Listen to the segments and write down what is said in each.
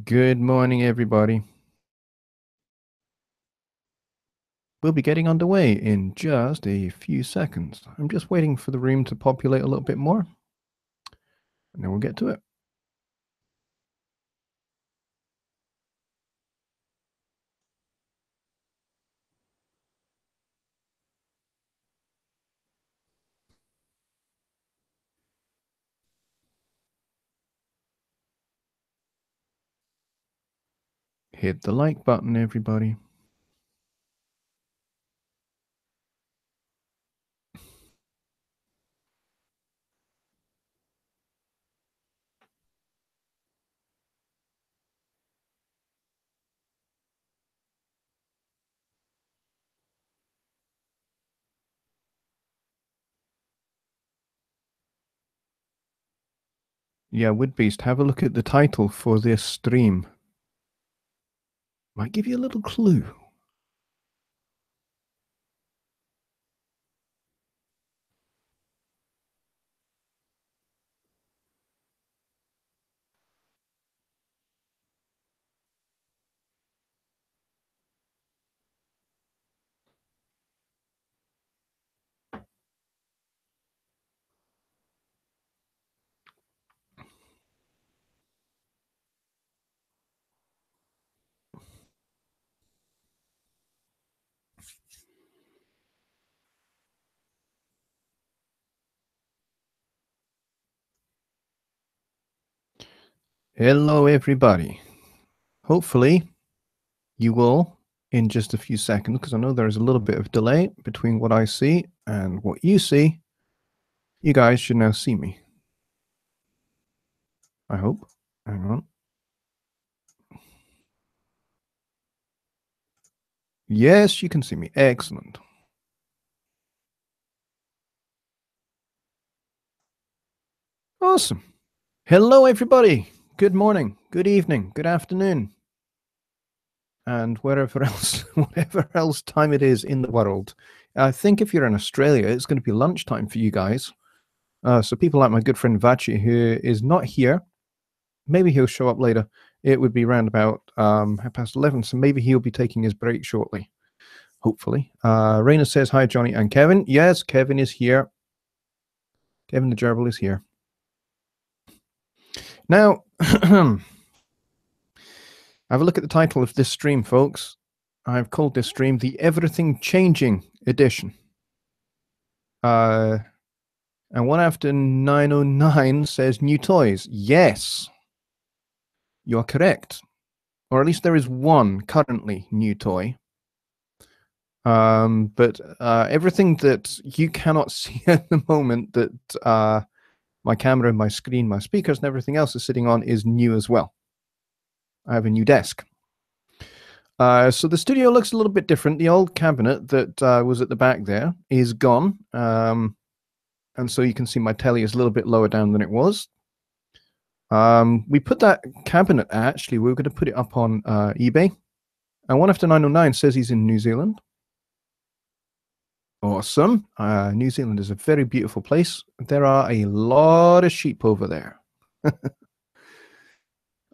Good morning, everybody. We'll be getting underway in just a few seconds. I'm just waiting for the room to populate a little bit more, and then we'll get to it. Hit the like button, everybody. Yeah, Woodbeast, have a look at the title for this stream. Might give you a little clue. Hello, everybody. Hopefully, you will in just a few seconds, because I know there's a little bit of delay between what I see and what you see. You guys should now see me. I hope. Hang on. Yes, you can see me. Excellent. Awesome. Hello, everybody. Good morning, good evening, good afternoon, and wherever else, whatever else time it is in the world. I think if you're in Australia, it's going to be lunchtime for you guys. So people like my good friend Vachi, who is not here, maybe he'll show up later. It would be around about 11:30, so maybe he'll be taking his break shortly, hopefully. Raina says, hi, Johnny and Kevin. Yes, Kevin is here. Kevin the Gerbil is here. Now, have a look at the title of this stream, folks. I've called this stream the Everything Changing Edition. And one after 909 says new toys. Yes, you are correct. Or at least there is one currently new toy. But everything that you cannot see at the moment that my camera, my screen, my speakers, and everything else is sitting on is new as well. I have a new desk. So the studio looks a little bit different. The old cabinet that was at the back there is gone. And so you can see my telly is a little bit lower down than it was. We put that cabinet, actually, we were going to put it up on eBay. And one after 909 says he's in New Zealand. Awesome. New Zealand is a very beautiful place. There are a lot of sheep over there.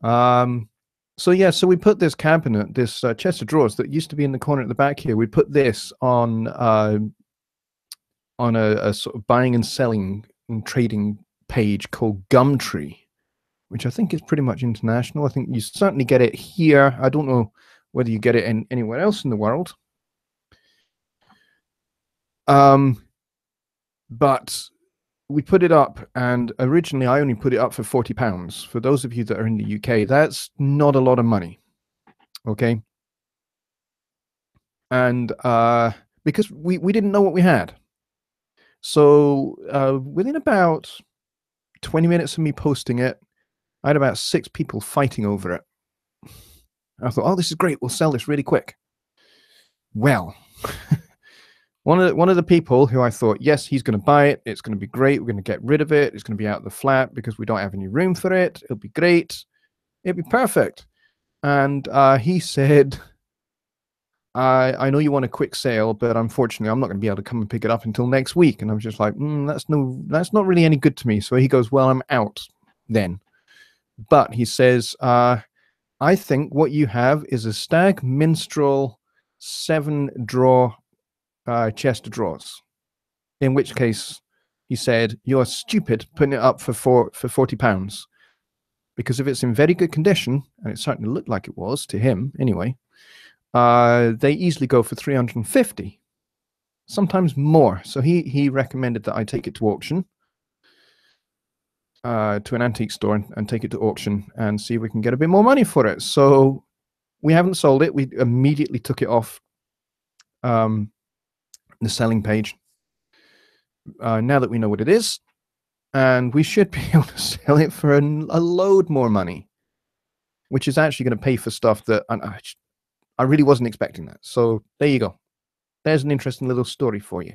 So yeah, so we put this cabinet, this chest of drawers that used to be in the corner at the back here. We put this on a sort of buying and selling and trading page called Gumtree, which I think is pretty much international. I think you certainly get it here. I don't know whether you get it anywhere else in the world. But we put it up, and originally I only put it up for £40. For those of you that are in the UK, that's not a lot of money. Okay. And because we didn't know what we had. So within about 20 minutes of me posting it, I had about 6 people fighting over it. I thought, oh, this is great. We'll sell this really quick. Well, one of the people who I thought, yes, he's going to buy it. It's going to be great. We're going to get rid of it. It's going to be out of the flat because we don't have any room for it. It'll be great. It'll be perfect. And he said, I know you want a quick sale, but unfortunately, I'm not going to be able to come and pick it up until next week. And I was just like, that's not really any good to me. So he goes, well, I'm out then. But he says, I think what you have is a Stag Minstrel 7-drawer chest of drawers. In which case, he said, "You're stupid putting it up for £40. Because if it's in very good condition, and it certainly looked like it was to him anyway, they easily go for 350, sometimes more." So he recommended that I take it to auction, to an antique store, and take it to auction and see if we can get a bit more money for it. So we haven't sold it. We immediately took it off the selling page. Now that we know what it is, and we should be able to sell it for a load more money, which is actually going to pay for stuff that I really wasn't expecting that. So there you go. There's an interesting little story for you.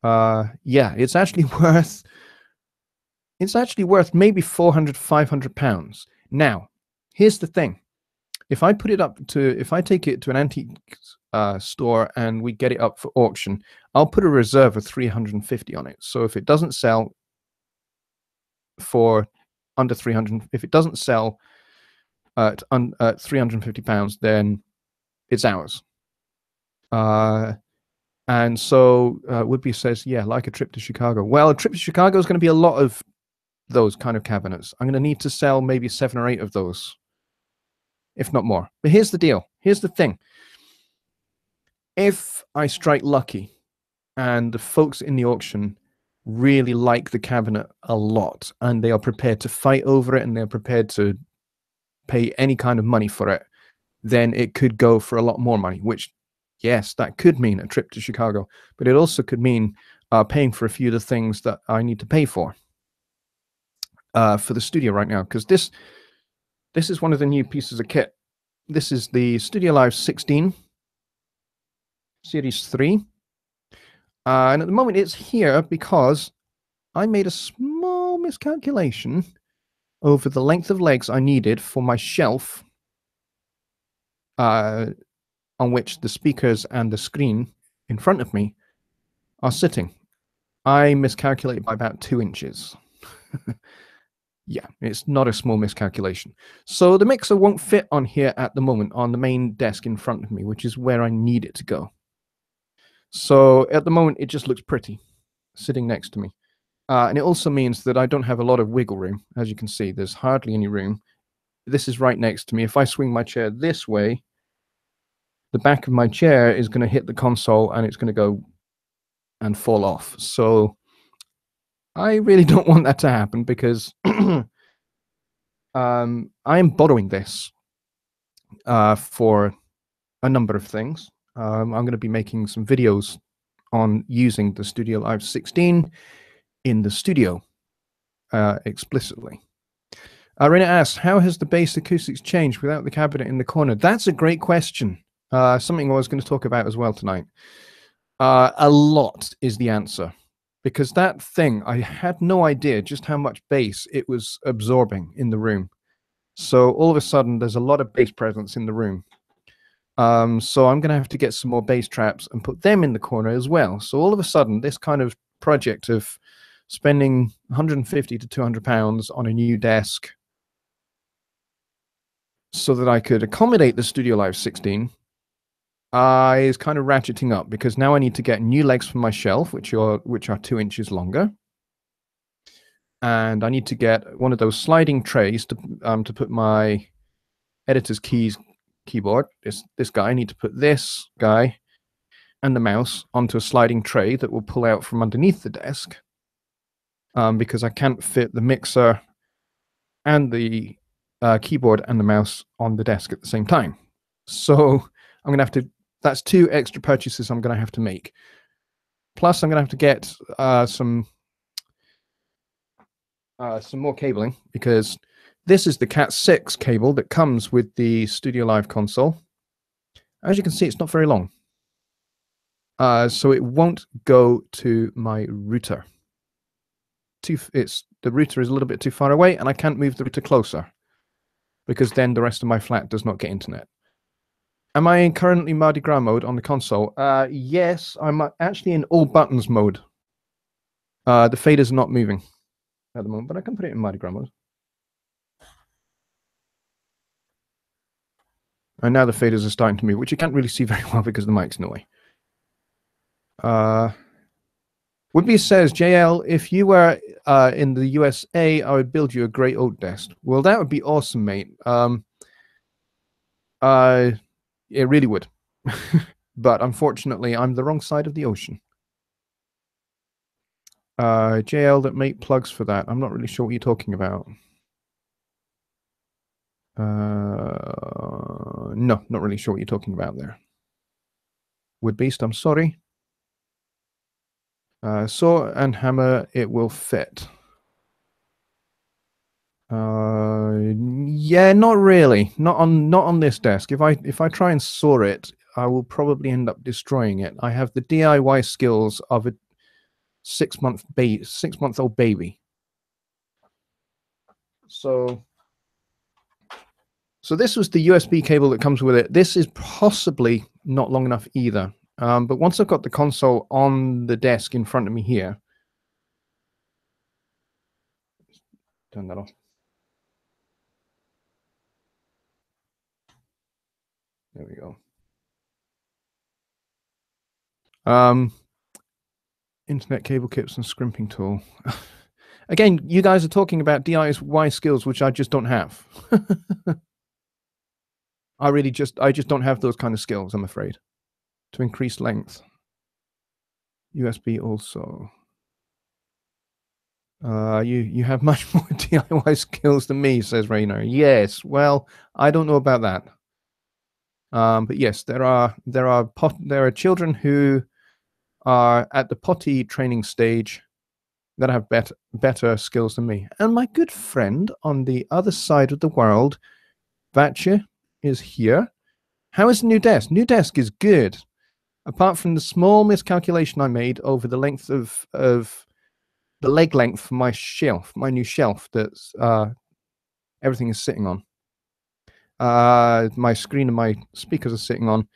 Yeah, it's actually worth maybe £400, £500. Now, here's the thing. If I take it to an antique store and we get it up for auction, I'll put a reserve of 350 on it. So if it doesn't sell for under 300, if it doesn't sell at £350, then it's ours. And so Woodby says, yeah, like a trip to Chicago. Well, a trip to Chicago is going to be a lot of those kind of cabinets. I'm going to need to sell maybe 7 or 8 of those, if not more. But here's the deal. Here's the thing. If I strike lucky and the folks in the auction really like the cabinet a lot and they are prepared to fight over it and they're prepared to pay any kind of money for it, then it could go for a lot more money, which, yes, that could mean a trip to Chicago, but it also could mean paying for a few of the things that I need to pay for the studio right now, because this is one of the new pieces of kit. This is the Studio Live 16 Series 3. And at the moment it's here because I made a small miscalculation over the length of legs I needed for my shelf on which the speakers and the screen in front of me are sitting. I miscalculated by about 2 inches. Yeah, it's not a small miscalculation. So the mixer won't fit on here at the moment on the main desk in front of me, which is where I need it to go. So at the moment, it just looks pretty sitting next to me. And it also means that I don't have a lot of wiggle room. As you can see, there's hardly any room. This is right next to me. If I swing my chair this way, the back of my chair is going to hit the console and it's going to go and fall off. So I really don't want that to happen because I am borrowing this for a number of things. I'm going to be making some videos on using the Studio Live 16 in the studio explicitly. Rena asks, how has the bass acoustics changed without the cabinet in the corner? That's a great question. Something I was going to talk about as well tonight. A lot is the answer. Because that thing, I had no idea just how much bass it was absorbing in the room. So all of a sudden, there's a lot of bass presence in the room. So I'm going to have to get some more bass traps and put them in the corner as well. So all of a sudden, this kind of project of spending £150 to £200 on a new desk so that I could accommodate the Studio Live 16 is kind of ratcheting up, because now I need to get new legs for my shelf, which are 2 inches longer, and I need to get one of those sliding trays to put my editor's keyboard. This guy. I need to put this guy and the mouse onto a sliding tray that will pull out from underneath the desk, because I can't fit the mixer and the keyboard and the mouse on the desk at the same time. So I'm going to have to. That's 2 extra purchases I'm going to have to make. Plus, I'm going to have to get some more cabling, because this is the Cat 6 cable that comes with the Studio Live console. As you can see, it's not very long. So it won't go to my router. The router is a little bit too far away, and I can't move the router closer, because then the rest of my flat does not get internet. Am I in currently Mardi Gras mode on the console? Yes, I'm actually in all buttons mode. The fader's not moving at the moment, but I can put it in Mardi Gras mode. And now the faders are starting to move, which you can't really see very well because the mic's noisy. Woodby says, JL, if you were in the USA, I would build you a great oak desk. Well, that would be awesome, mate. It really would. But unfortunately, I'm the wrong side of the ocean. JL, that make plugs for that. I'm not really sure what you're talking about. No, not really sure what you're talking about there. Woodbeast, I'm sorry. Saw and hammer, it will fit. Yeah, not really. Not on this desk. If I try and saw it, I will probably end up destroying it. I have the DIY skills of a 6-month-old baby. So this was the USB cable that comes with it. This is possibly not long enough either. But once I've got the console on the desk in front of me here, turn that off. There we go. Internet cable kits and scrimping tool. Again, you guys are talking about DIY skills, which I just don't have. I just don't have those kind of skills, I'm afraid. To increase length. USB also. You have much more DIY skills than me, says Rainer. Yes, well, I don't know about that. But yes, there are children who are at the potty training stage that have better skills than me. And my good friend on the other side of the world, Vatcha, is here. How is the new desk? New desk is good. Apart from the small miscalculation I made over the length of the leg length for my shelf, my new shelf that's everything is sitting on. My screen and my speakers are sitting on.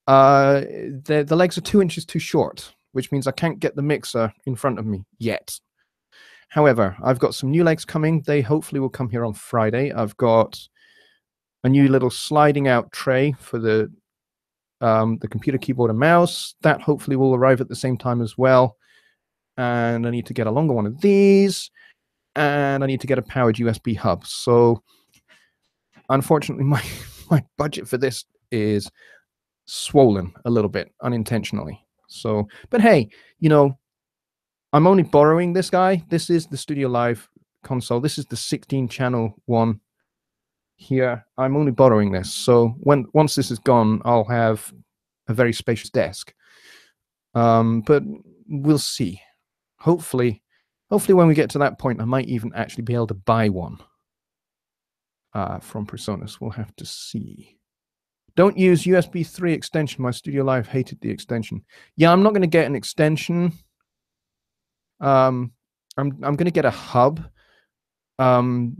The legs are 2 inches too short, which means I can't get the mixer in front of me yet. However, I've got some new legs coming. They hopefully will come here on Friday. I've got a new little sliding out tray for the computer keyboard and mouse. That hopefully will arrive at the same time as well. And I need to get a longer one of these. And I need to get a powered USB hub. So unfortunately, my budget for this is swollen a little bit unintentionally. So, but hey, you know, I'm only borrowing this guy. This is the Studio Live console. This is the 16-channel one here. I'm only borrowing this. So once this is gone, I'll have a very spacious desk. But we'll see. Hopefully when we get to that point, I might even actually be able to buy one from Presonus. We'll have to see. Don't use USB 3 extension. My Studio Live hated the extension. Yeah, I'm not going to get an extension. I'm going to get a hub, and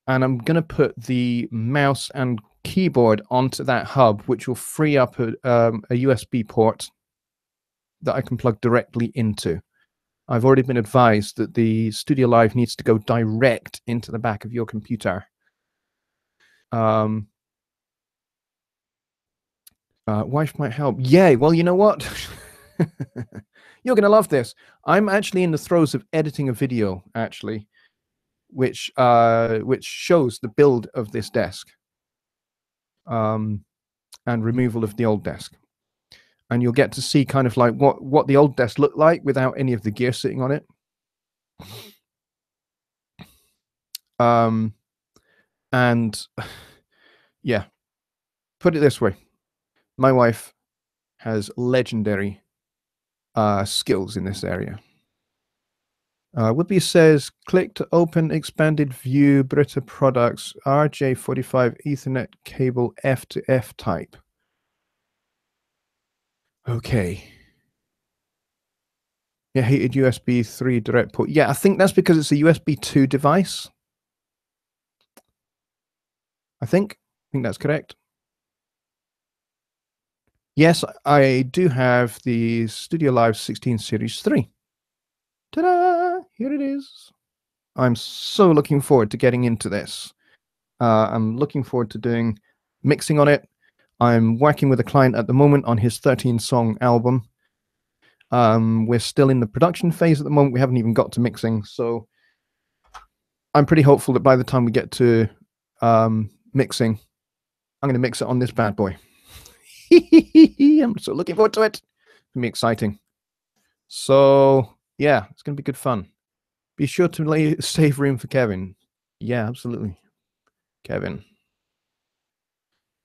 I'm going to put the mouse and keyboard onto that hub, which will free up a USB port that I can plug directly into. I've already been advised that the Studio Live needs to go direct into the back of your computer. Wife might help. Yay! Well, you know what? You're going to love this. I'm actually in the throes of editing a video, actually, which shows the build of this desk and removal of the old desk. And you'll get to see kind of like what the old desk looked like without any of the gear sitting on it. And yeah, put it this way. My wife has legendary skills in this area. Woodby says, click to open expanded view Brita products RJ45 Ethernet cable F to F type. Okay. Yeah, hated USB 3 direct port. Yeah, I think that's because it's a USB 2 device. I think that's correct. Yes, I do have the Studio Live 16 Series 3. Ta-da! Here it is. I'm so looking forward to getting into this. I'm looking forward to doing mixing on it. I'm working with a client at the moment on his 13-song album. We're still in the production phase at the moment. We haven't even got to mixing. So I'm pretty hopeful that by the time we get to mixing, I'm going to mix it on this bad boy. I'm so looking forward to it. It's going to be exciting. So, yeah, it's going to be good fun. Be sure to save room for Kevin. Yeah, absolutely. Kevin.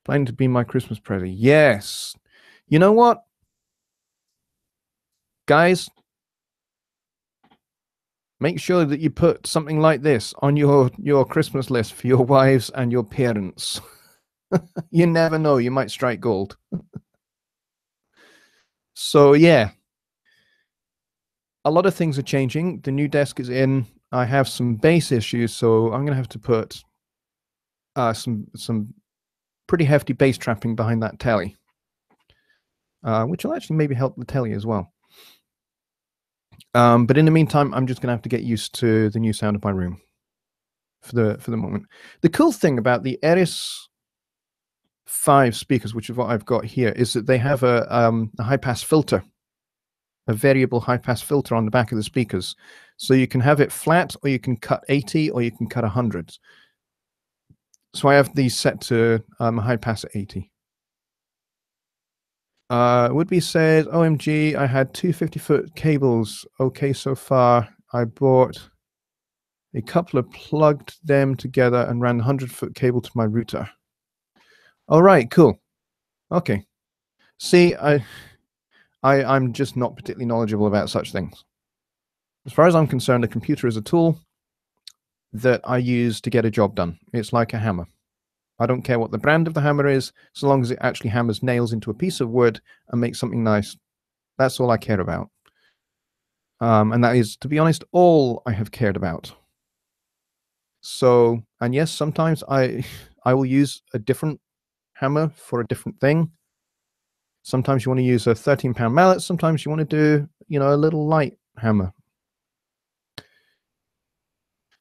Planning to be my Christmas present. Yes. You know what? Guys, make sure that you put something like this on your Christmas list for your wives and your parents. You never know. You might strike gold. So, yeah. A lot of things are changing. The new desk is in. I have some bass issues, so I'm going to have to put some pretty hefty bass trapping behind that telly, which will actually maybe help the telly as well. But in the meantime, I'm just going to have to get used to the new sound of my room for the moment. The cool thing about the Eris 5 speakers, which is what I've got here, is that they have a high-pass filter, a variable high-pass filter on the back of the speakers. So you can have it flat, or you can cut 80, or you can cut 100. So I have these set to a high-pass at 80. Would-be said, OMG, I had two 50-foot cables. Okay, so far. I bought a couple, plugged them together, and ran 100-foot cable to my router. All right, cool. Okay. See, I'm just not particularly knowledgeable about such things. As far as I'm concerned, a computer is a tool that I use to get a job done. It's like a hammer. I don't care what the brand of the hammer is, so long as it actually hammers nails into a piece of wood and makes something nice. That's all I care about. And that is, to be honest, all I have cared about. So, and yes, sometimes I will use a different hammer for a different thing. Sometimes you want to use a 13-pound mallet. Sometimes you want to do, a little light hammer.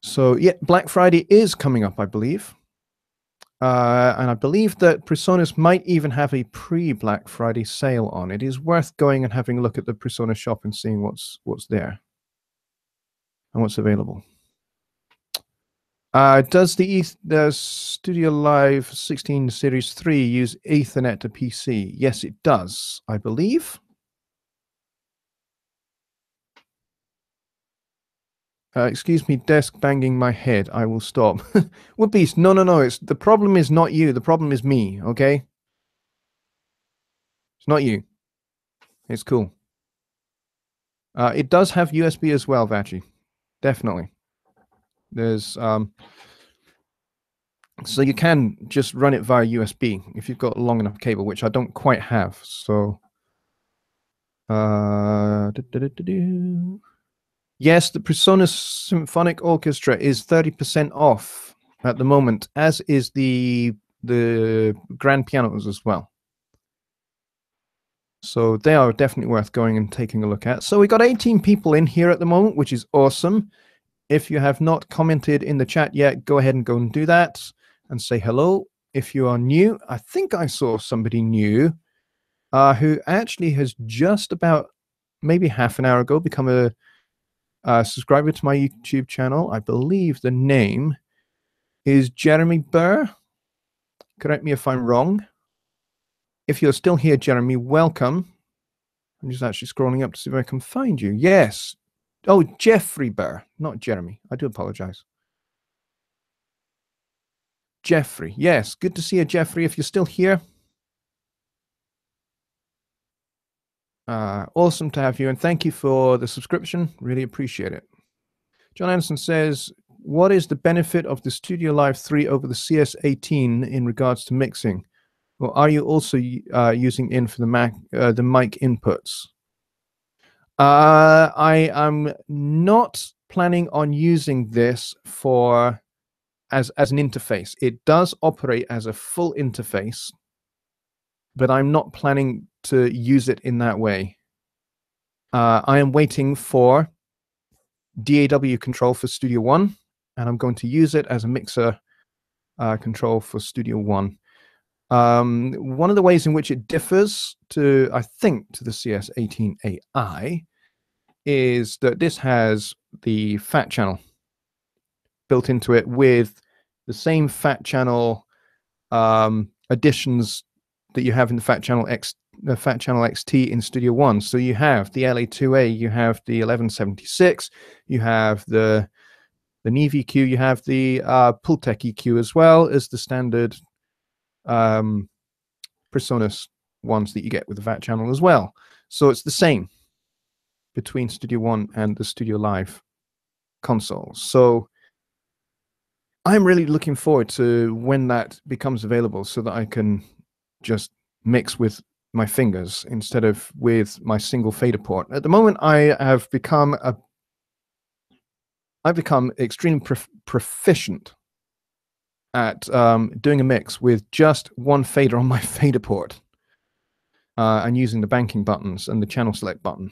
So, yeah, Black Friday is coming up, I believe. And I believe that PreSonus might even have a pre-Black Friday sale on. It is worth going and having a look at the PreSonus shop and seeing what's there and what's available. Does the Studio Live 16 Series 3 use Ethernet to PC? Yes, it does, I believe. Excuse me, desk banging my head. I will stop. Woodbeast, no. The problem is not you. The problem is me, okay? It's not you. It's cool. It does have USB as well, Vachi. Definitely. There's so you can just run it via USB if you've got a long enough cable, which I don't quite have. So yes, the PreSonus Symphonic Orchestra is 30% off at the moment, as is the grand pianos as well. So they are definitely worth going and taking a look at. So we got 18 people in here at the moment, which is awesome. If you have not commented in the chat yet, go ahead and go and do that and say hello. If you are new, I think I saw somebody new who actually has just about maybe half an hour ago become a subscriber to my YouTube channel. I believe the name is Jeremy Burr. Correct me if I'm wrong. If you're still here, Jeremy, welcome. I'm just actually scrolling up to see if I can find you. Yes. Oh, Jeffrey Burr, not Jeremy. I do apologize. Jeffrey. Yes, good to see you, Jeffrey, if you're still here. Awesome to have you, and thank you for the subscription. Really appreciate it. John Anderson says, what is the benefit of the Studio Live 3 over the CS18 in regards to mixing? Or are you also using in for the mic inputs? I am not planning on using this as an interface. It does operate as a full interface, but I'm not planning to use it in that way. I am waiting for DAW control for Studio One, and I'm going to use it as a mixer control for Studio One. One of the ways in which it differs to, I think, to the CS18AI is that this has the fat channel built into it with the same fat channel additions that you have in the fat channel XT in Studio One. So you have the LA2A, you have the 1176, you have the Neve EQ, you have the Pultec EQ, as well as the standard PreSonus ones that you get with the fat channel as well. So it's the same between Studio One and the Studio Live consoles. So I'm really looking forward to when that becomes available so that I can just mix with my fingers instead of with my single fader port. At the moment, I've become extremely proficient at doing a mix with just one fader on my fader port and using the banking buttons and the channel select button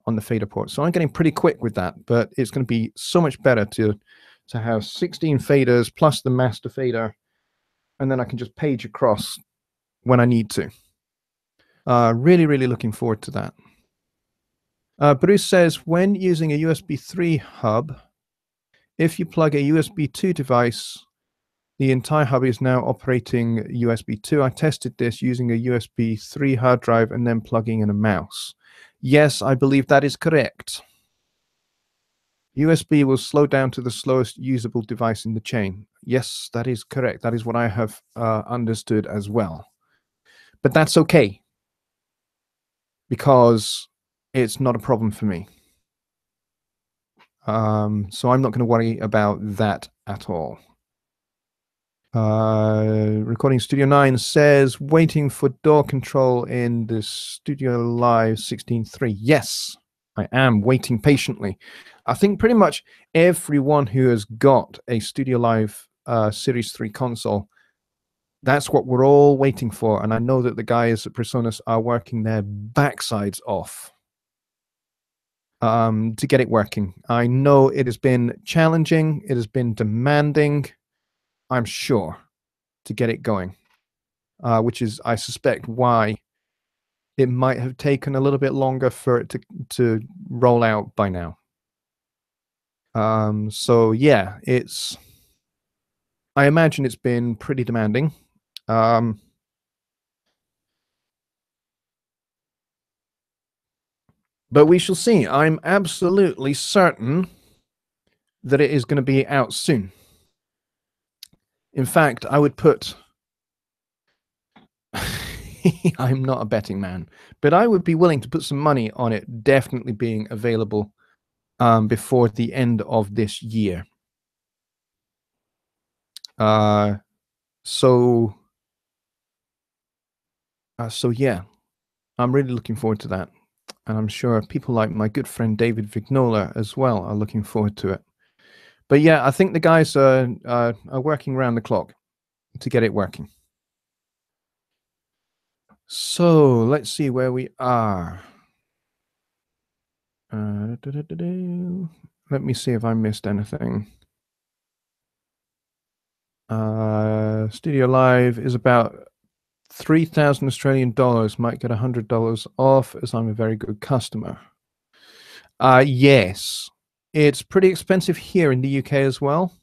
on the fader port. So I'm getting pretty quick with that, but it's going to be so much better to have 16 faders plus the master fader, and then I can just page across when I need to. Really, really looking forward to that. Bruce says, when using a USB 3 hub, if you plug a USB 2 device, the entire hub is now operating USB 2. I tested this using a USB 3 hard drive and then plugging in a mouse. Yes, I believe that is correct. USB will slow down to the slowest usable device in the chain. Yes, that is correct. That is what I have understood as well. But that's okay, because it's not a problem for me. So I'm not going to worry about that at all. Recording Studio 9 says, waiting for door control in the Studio Live 16.3. Yes, I am waiting patiently. I think pretty much everyone who has got a Studio Live Series 3 console, that's what we're all waiting for. And I know that the guys at PreSonus are working their backsides off to get it working. I know it has been challenging. It has been demanding, I'm sure, to get it going, which is, I suspect, why it might have taken a little bit longer for it to roll out by now. So yeah, I imagine it's been pretty demanding. But we shall see. I'm absolutely certain that it is going to be out soon. In fact, I would put I'm not a betting man, but I would be willing to put some money on it definitely being available before the end of this year. So yeah, I'm really looking forward to that. And I'm sure people like my good friend David Vignola as well are looking forward to it. But yeah, I think the guys are working around the clock to get it working. So let's see where we are. Let me see if I missed anything. Studio Live is about 3,000 Australian dollars. Might get $100 off, as I'm a very good customer. Yes, it's pretty expensive here in the UK as well.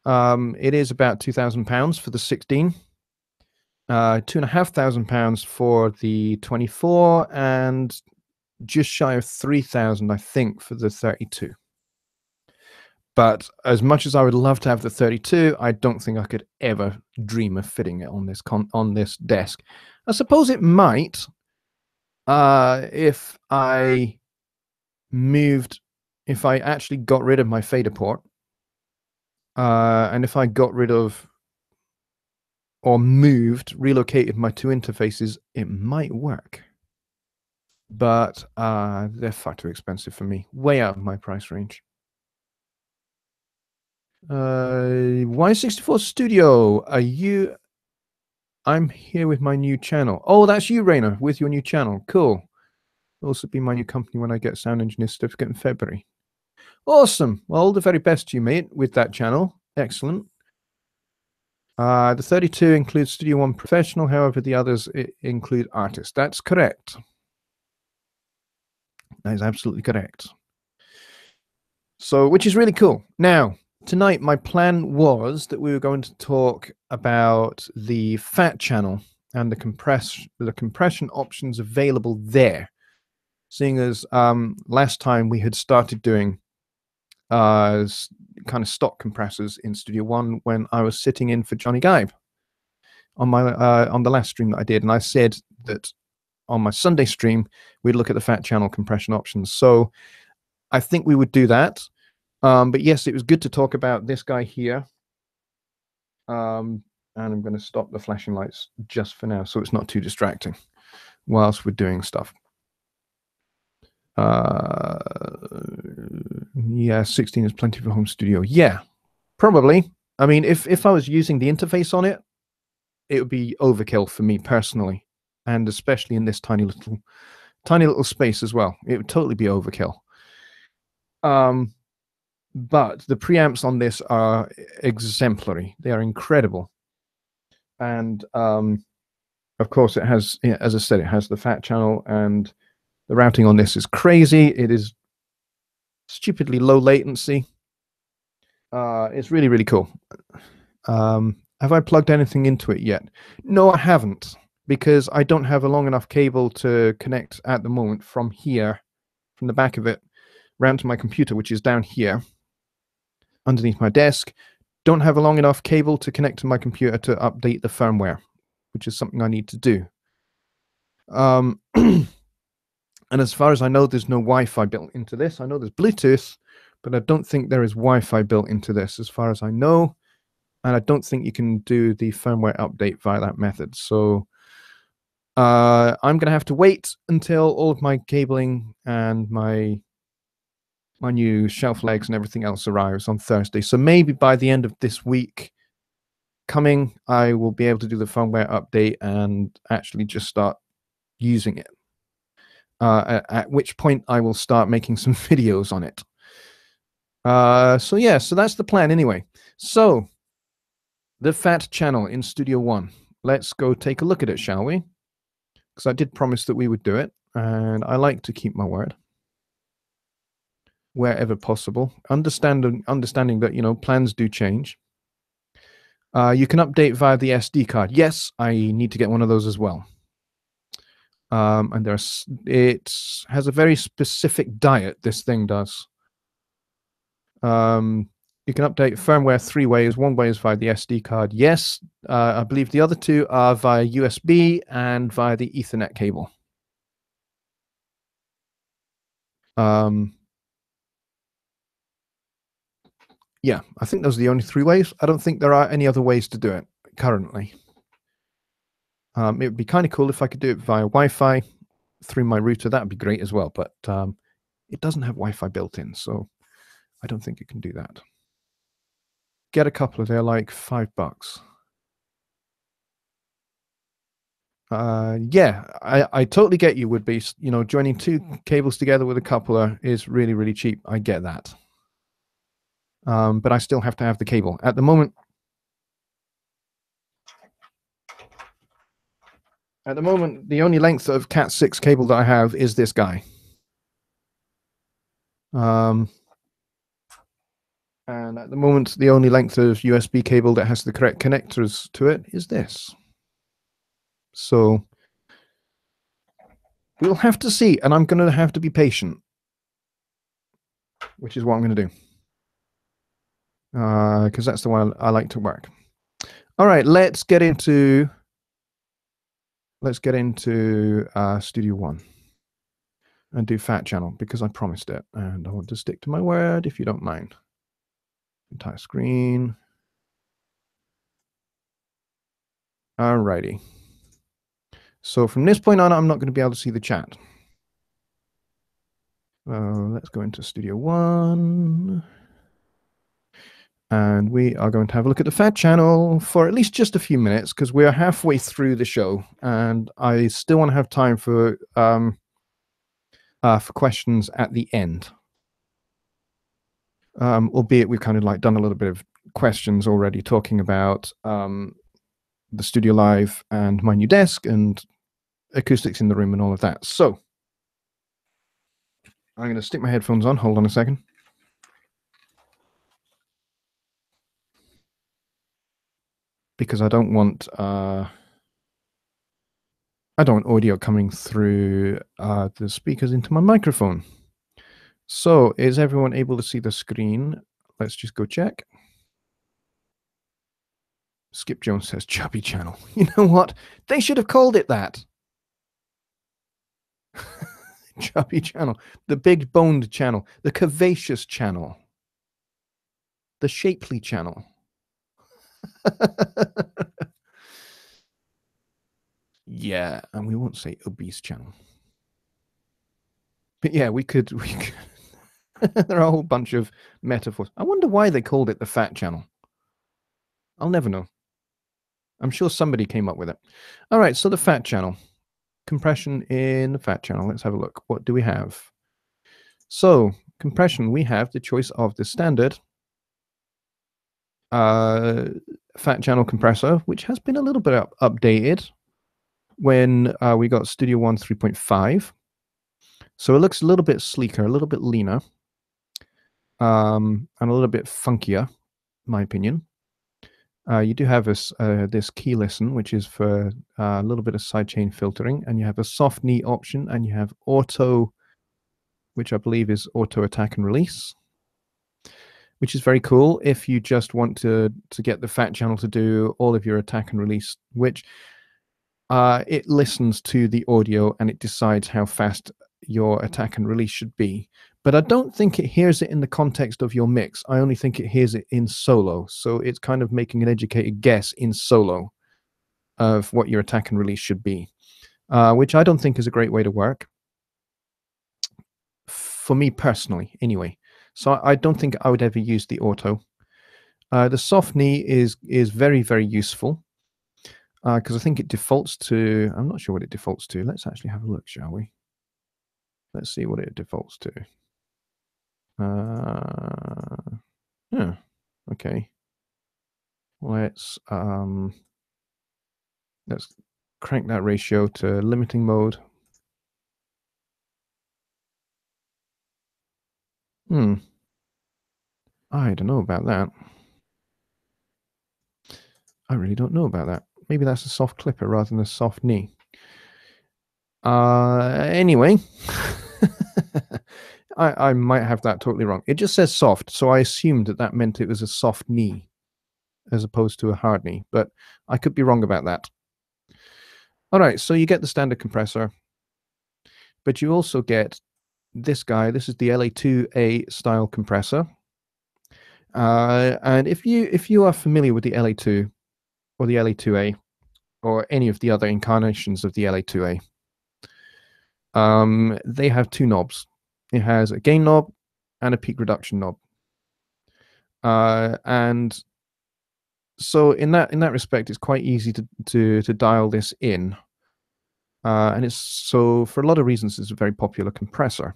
It is about £2,000 for the 16, £2,500 for the 24, and just shy of 3,000, I think, for the 32. But as much as I would love to have the 32, I don't think I could ever dream of fitting it on this desk. I suppose it might, if I actually got rid of my fader port, and if I got rid of or relocated my two interfaces, it might work. But they're far too expensive for me, way out of my price range. Y64 Studio, I'm here with my new channel. Oh, that's you, Rainer, with your new channel. Cool. It'll also be my new company when I get Sound Engineer certificate in February. Awesome. Well, all the very best to you, mate, with that channel. Excellent. The 32 includes Studio One Professional, however, the others include Artist. That's correct. That is absolutely correct. So, which is really cool. Now, tonight, my plan was that we were going to talk about the Fat Channel and the compression options available there. Seeing as last time we had started doing kind of stock compressors in Studio One when I was sitting in for Johnny Gibe on my on the last stream that I did, and I said that on my Sunday stream we'd look at the Fat Channel compression options. So I think we would do that. But yes, it was good to talk about this guy here. And I'm going to stop the flashing lights just for now, so it's not too distracting whilst we're doing stuff. Yeah, 16 is plenty for home studio. Yeah, probably. I mean, if I was using the interface on it, it would be overkill for me personally, and especially in this tiny little space as well. It would totally be overkill. But the preamps on this are exemplary. They are incredible. And of course, it has, as I said, it has the Fat Channel, and the routing on this is crazy. It is stupidly low latency. It's really, really cool. Have I plugged anything into it yet? No, I haven't, because I don't have a long enough cable to connect at the moment from here, from the back of it, round to my computer, which is down here underneath my desk. Don't have a long enough cable to connect to my computer to update the firmware, which is something I need to do. And as far as I know, there's no Wi-Fi built into this. I know there's Bluetooth, but I don't think there is Wi-Fi built into this, as far as I know. And I don't think you can do the firmware update via that method. So I'm going to have to wait until all of my cabling and my new shelf legs and everything else arrives on Thursday. So maybe by the end of this week coming, I will be able to do the firmware update and actually just start using it. At which point I will start making some videos on it. So yeah, so that's the plan anyway. So the Fat Channel in Studio One. Let's go take a look at it, shall we? Because I did promise that we would do it, and I like to keep my word wherever possible. Understanding that, you know, plans do change. You can update via the SD card. Yes, I need to get one of those as well. And it has a very specific diet, this thing does. You can update firmware 3 ways. One way is via the SD card. Yes, I believe the other 2 are via USB and via the Ethernet cable. Yeah, I think those are the only 3 ways. I don't think there are any other ways to do it currently. It would be kind of cool if I could do it via Wi-Fi through my router. That would be great as well, but it doesn't have Wi-Fi built in, so I don't think it can do that. Get a couple of, they're like $5. Yeah, I totally get you, Would-Be. You know, joining 2 cables together with a coupler is really, really cheap. I get that. But I still have to have the cable. At the moment, the only length of Cat 6 cable that I have is this guy. And at the moment, the only length of USB cable that has the correct connectors to it is this. So we'll have to see, and I'm going to have to be patient, which is what I'm going to do. Because that's the one I like to work. All right, let's get into Studio One and do Fat Channel, because I promised it, and I want to stick to my word, if you don't mind. Entire screen. All righty. So from this point on, I'm not going to be able to see the chat. Let's go into Studio One. And we are going to have a look at the Fat Channel for at least just a few minutes, because we are halfway through the show, and I still want to have time for questions at the end. albeit we've kind of like done a little bit of questions already talking about the Studio Live and my new desk and acoustics in the room and all of that. So I'm going to stick my headphones on. Hold on a second. Because I don't want audio coming through the speakers into my microphone. So is everyone able to see the screen? Let's just go check. Skip Jones says chubby channel. You know what? They should have called it that. Chubby channel. The big boned channel. The curvaceous channel. The shapely channel. Yeah, and we won't say obese channel. But yeah, we could there are a whole bunch of metaphors. I wonder why they called it the fat channel. I'll never know. I'm sure somebody came up with it. All right, so the fat channel. Compression in the fat channel. Let's have a look. What do we have? So, compression, we have the choice of the standard fat channel compressor, which has been a little bit updated when we got Studio One 3.5. So it looks a little bit sleeker, a little bit leaner, and a little bit funkier, in my opinion. You do have this key listen, which is for a little bit of sidechain filtering, and you have a soft knee option, and you have auto, which I believe is auto attack and release, which is very cool if you just want to get the fat channel to do all of your attack and release, which it listens to the audio and it decides how fast your attack and release should be. But I don't think it hears it in the context of your mix. I only think it hears it in solo. So it's kind of making an educated guess in solo of what your attack and release should be, which I don't think is a great way to work. For me personally, anyway. So I don't think I would ever use the auto. The soft knee is very, very useful because I think it defaults to, I'm not sure what it defaults to. Let's actually have a look, shall we? Let's see what it defaults to. Yeah, okay. Let's crank that ratio to limiting mode. I don't know about that. I really don't know about that. Maybe that's a soft clipper rather than a soft knee. Anyway, I might have that totally wrong. It just says soft, so I assumed that meant it was a soft knee as opposed to a hard knee, but I could be wrong about that. All right, so you get the standard compressor, but you also get this guy. This is the LA2A style compressor. And if you are familiar with the LA2 or the LA2A or any of the other incarnations of the LA2A, they have two knobs. It has a gain knob and a peak reduction knob. And so in that respect, it's quite easy to dial this in. And it's so for a lot of reasons, it's a very popular compressor.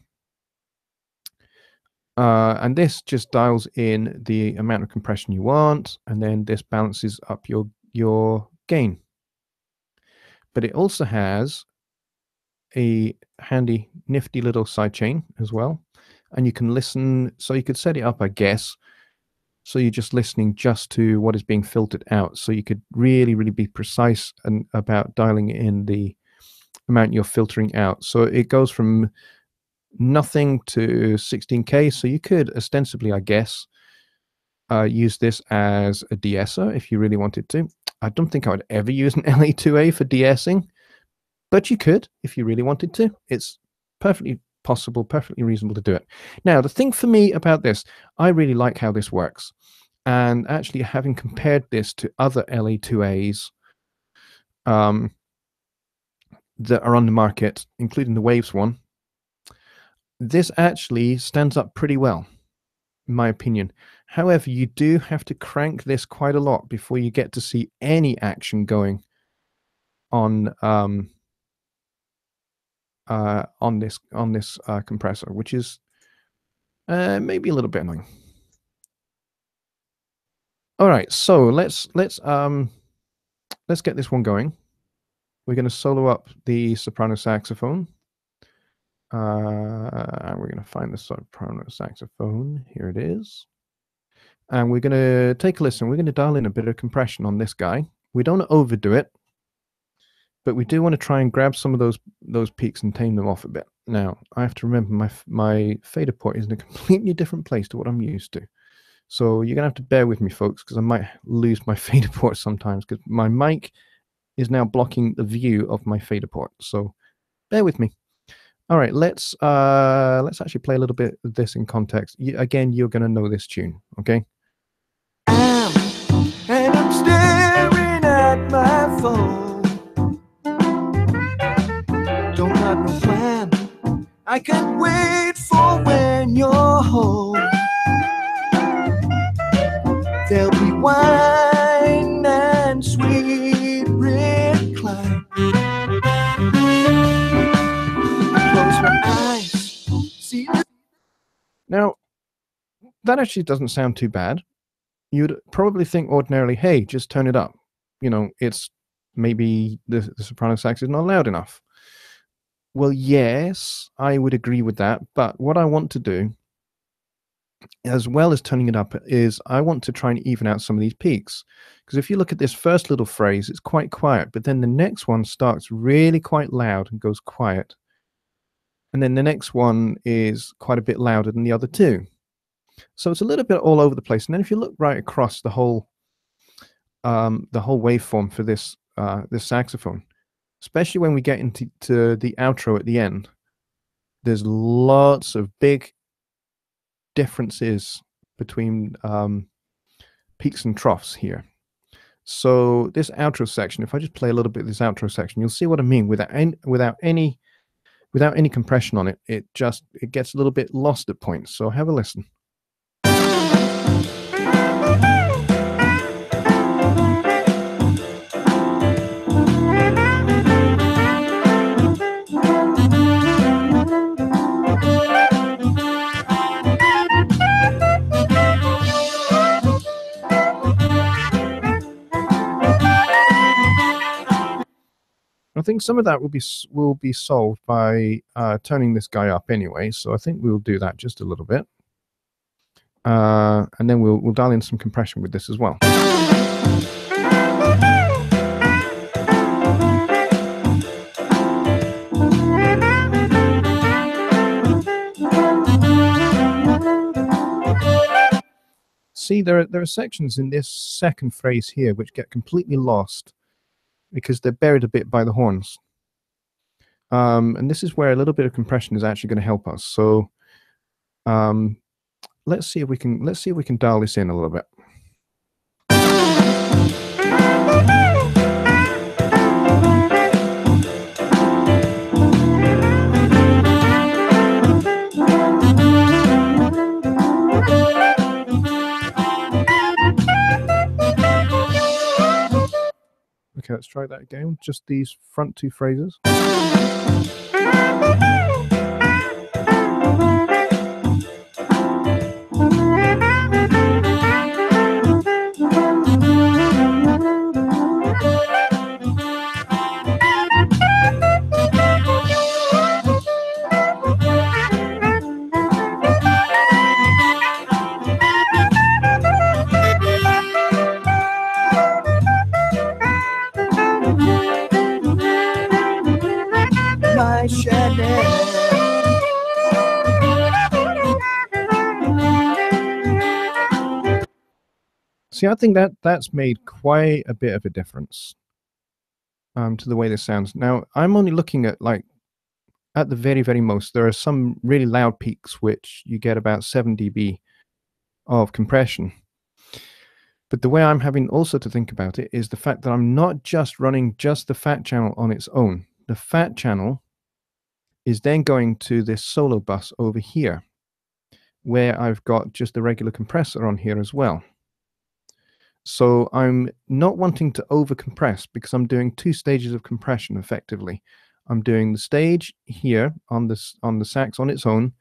And this just dials in the amount of compression you want, and then this balances up your gain. But it also has a handy, nifty little sidechain as well, and you can listen. So you could set it up, I guess, so you're just listening just to what is being filtered out. So you could really, really be precise about dialing in the amount you're filtering out. So it goes from nothing to 16K. So you could ostensibly, I guess, use this as a de-esser if you really wanted to. I don't think I would ever use an LA2A for de-essing, but you could if you really wanted to. It's perfectly possible, perfectly reasonable to do it. Now, the thing for me about this, I really like how this works. And actually, having compared this to other LA2As that are on the market, including the Waves one, this actually stands up pretty well, in my opinion. However, you do have to crank this quite a lot before you get to see any action going on this compressor, which is maybe a little bit annoying. All right, so let's get this one going. We're going to solo up the soprano saxophone. And we're going to find the soprano saxophone. Here it is. And we're going to take a listen. We're going to dial in a bit of compression on this guy. We don't overdo it, but we do want to try and grab some of those peaks and tame them off a bit. Now, I have to remember my fader port is in a completely different place to what I'm used to. So you're going to have to bear with me, folks, because I might lose my fader port sometimes because my mic is now blocking the view of my fader port. So bear with me. All right, let's actually play a little bit of this in context. Again, you're going to know this tune, okay? And I'm staring at my phone. Don't have no plan. I can't wait for when you're home. There'll be wine and sweet recline. Close my eyes. See the... Now, that actually doesn't sound too bad. You'd probably think ordinarily, hey, just turn it up. You know, it's maybe the soprano sax is not loud enough. Well, yes, I would agree with that. But what I want to do, as well as turning it up, is I want to try and even out some of these peaks. Because if you look at this first little phrase, it's quite quiet. But then the next one starts really quite loud and goes quiet. And then the next one is quite a bit louder than the other two. So it's a little bit all over the place. And then if you look right across the whole waveform for this this saxophone, especially when we get into the outro at the end, there's lots of big differences between peaks and troughs here. So this outro section, if I just play a little bit of this outro section, you'll see what I mean. Without any compression on it, it gets a little bit lost at points. So have a listen. I think some of that will be solved by turning this guy up anyway. So I think we'll do that just a little bit, and then we'll dial in some compression with this as well. See, there are sections in this second phrase here which get completely lost because they're buried a bit by the horns. And this is where a little bit of compression is actually going to help us. So let's see if we can dial this in a little bit. Okay, let's try that again. Just these front two phrases. See, I think that's made quite a bit of a difference to the way this sounds. Now, I'm only looking at, like, at the very, very most, there are some really loud peaks which you get about 7 dB of compression. But the way I'm having also to think about it is the fact that I'm not just running just the fat channel on its own. The fat channel is then going to this solo bus over here, where I've got just the regular compressor on here as well. So I'm not wanting to over compress because I'm doing 2 stages of compression effectively. I'm doing the stage here on the sax on its own,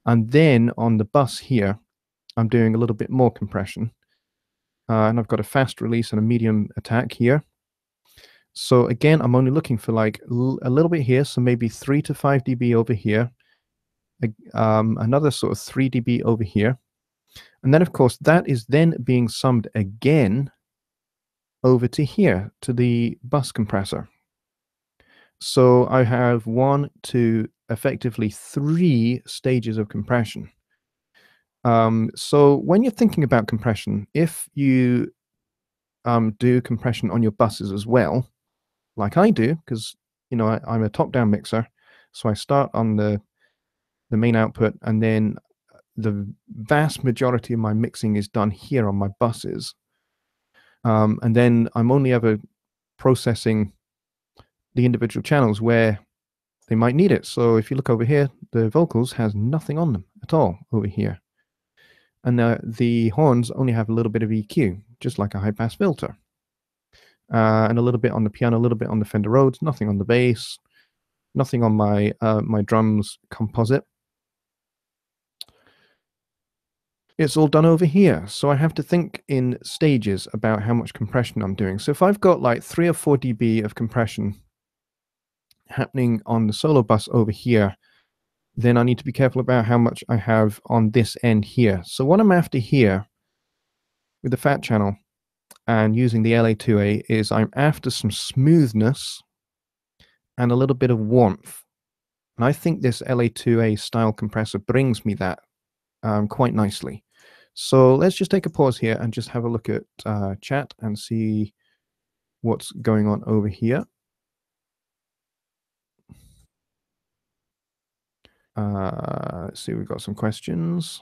and then on the bus here, I'm doing a little bit more compression. and I've got a fast release and a medium attack here. So again, I'm only looking for like a little bit here, so maybe 3 to 5 dB over here, another sort of 3 dB over here. And then, of course, that is then being summed again over to here, to the bus compressor. So I have 1, 2, effectively 3 stages of compression. So when you're thinking about compression, if you do compression on your buses as well, like I do, because I'm a top-down mixer, so I start on the main output, and then the vast majority of my mixing is done here on my buses, and then I'm only ever processing the individual channels where they might need it. So if you look over here, the vocals has nothing on them at all over here, and the horns only have a little bit of EQ, just like a high-pass filter, and a little bit on the piano, a little bit on the Fender Rhodes, nothing on the bass, nothing on my my drums composite. It's all done over here. So I have to think in stages about how much compression I'm doing. So if I've got like 3 or 4 dB of compression happening on the solo bus over here, then I need to be careful about how much I have on this end here. So what I'm after here with the fat channel and using the LA2A is I'm after some smoothness and a little bit of warmth. And I think this LA2A style compressor brings me that quite nicely. So let's just take a pause here and just have a look at chat and see what's going on over here. Let's see, we've got some questions.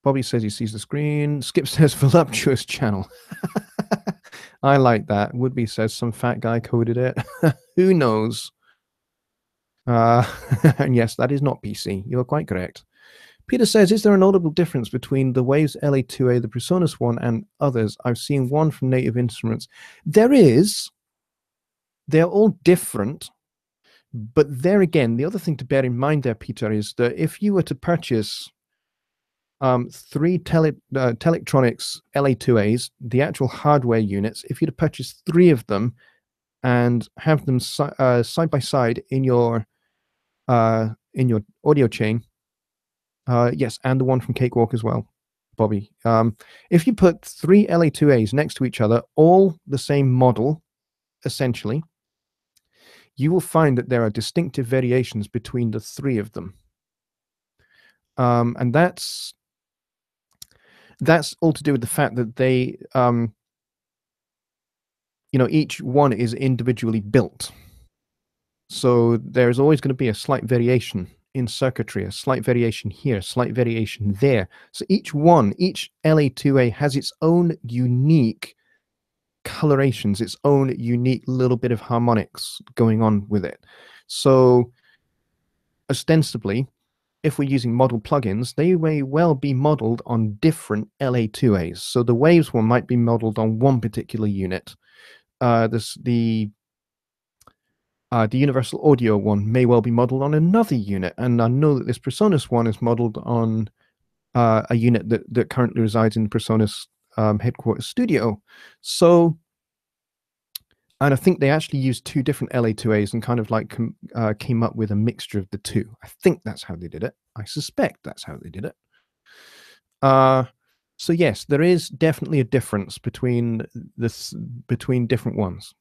Bobby says he sees the screen. Skip says voluptuous channel. I like that. Woodby says some fat guy coded it. Who knows? And yes, that is not PC. You're quite correct. Peter says, is there a notable difference between the Waves LA2A, the Presonus one, and others? I've seen one from Native Instruments. There is. They're all different. But there again, the other thing to bear in mind there, Peter, is that if you were to purchase 3 Telectronics LA2As, the actual hardware units, if you'd purchase 3 of them and have them side by side in your audio chain, yes, and the one from Cakewalk as well, Bobby. If you put 3 LA2As next to each other, all the same model, essentially, you will find that there are distinctive variations between the 3 of them. And that's all to do with the fact that they, each one is individually built. So there's always going to be a slight variation in circuitry, a slight variation here, a slight variation there. So each LA2A has its own unique colorations, its own unique little bit of harmonics going on with it. So ostensibly, if we're using model plugins, they may well be modeled on different LA2As. So the Waves one might be modeled on one particular unit. The Universal Audio one may well be modeled on another unit. And I know that this Presonus one is modeled on a unit that currently resides in the Presonus headquarters studio. So, and I think they actually used 2 different LA2As and kind of like came up with a mixture of the 2. I think that's how they did it. I suspect that's how they did it. So yes, there is definitely a difference between different ones.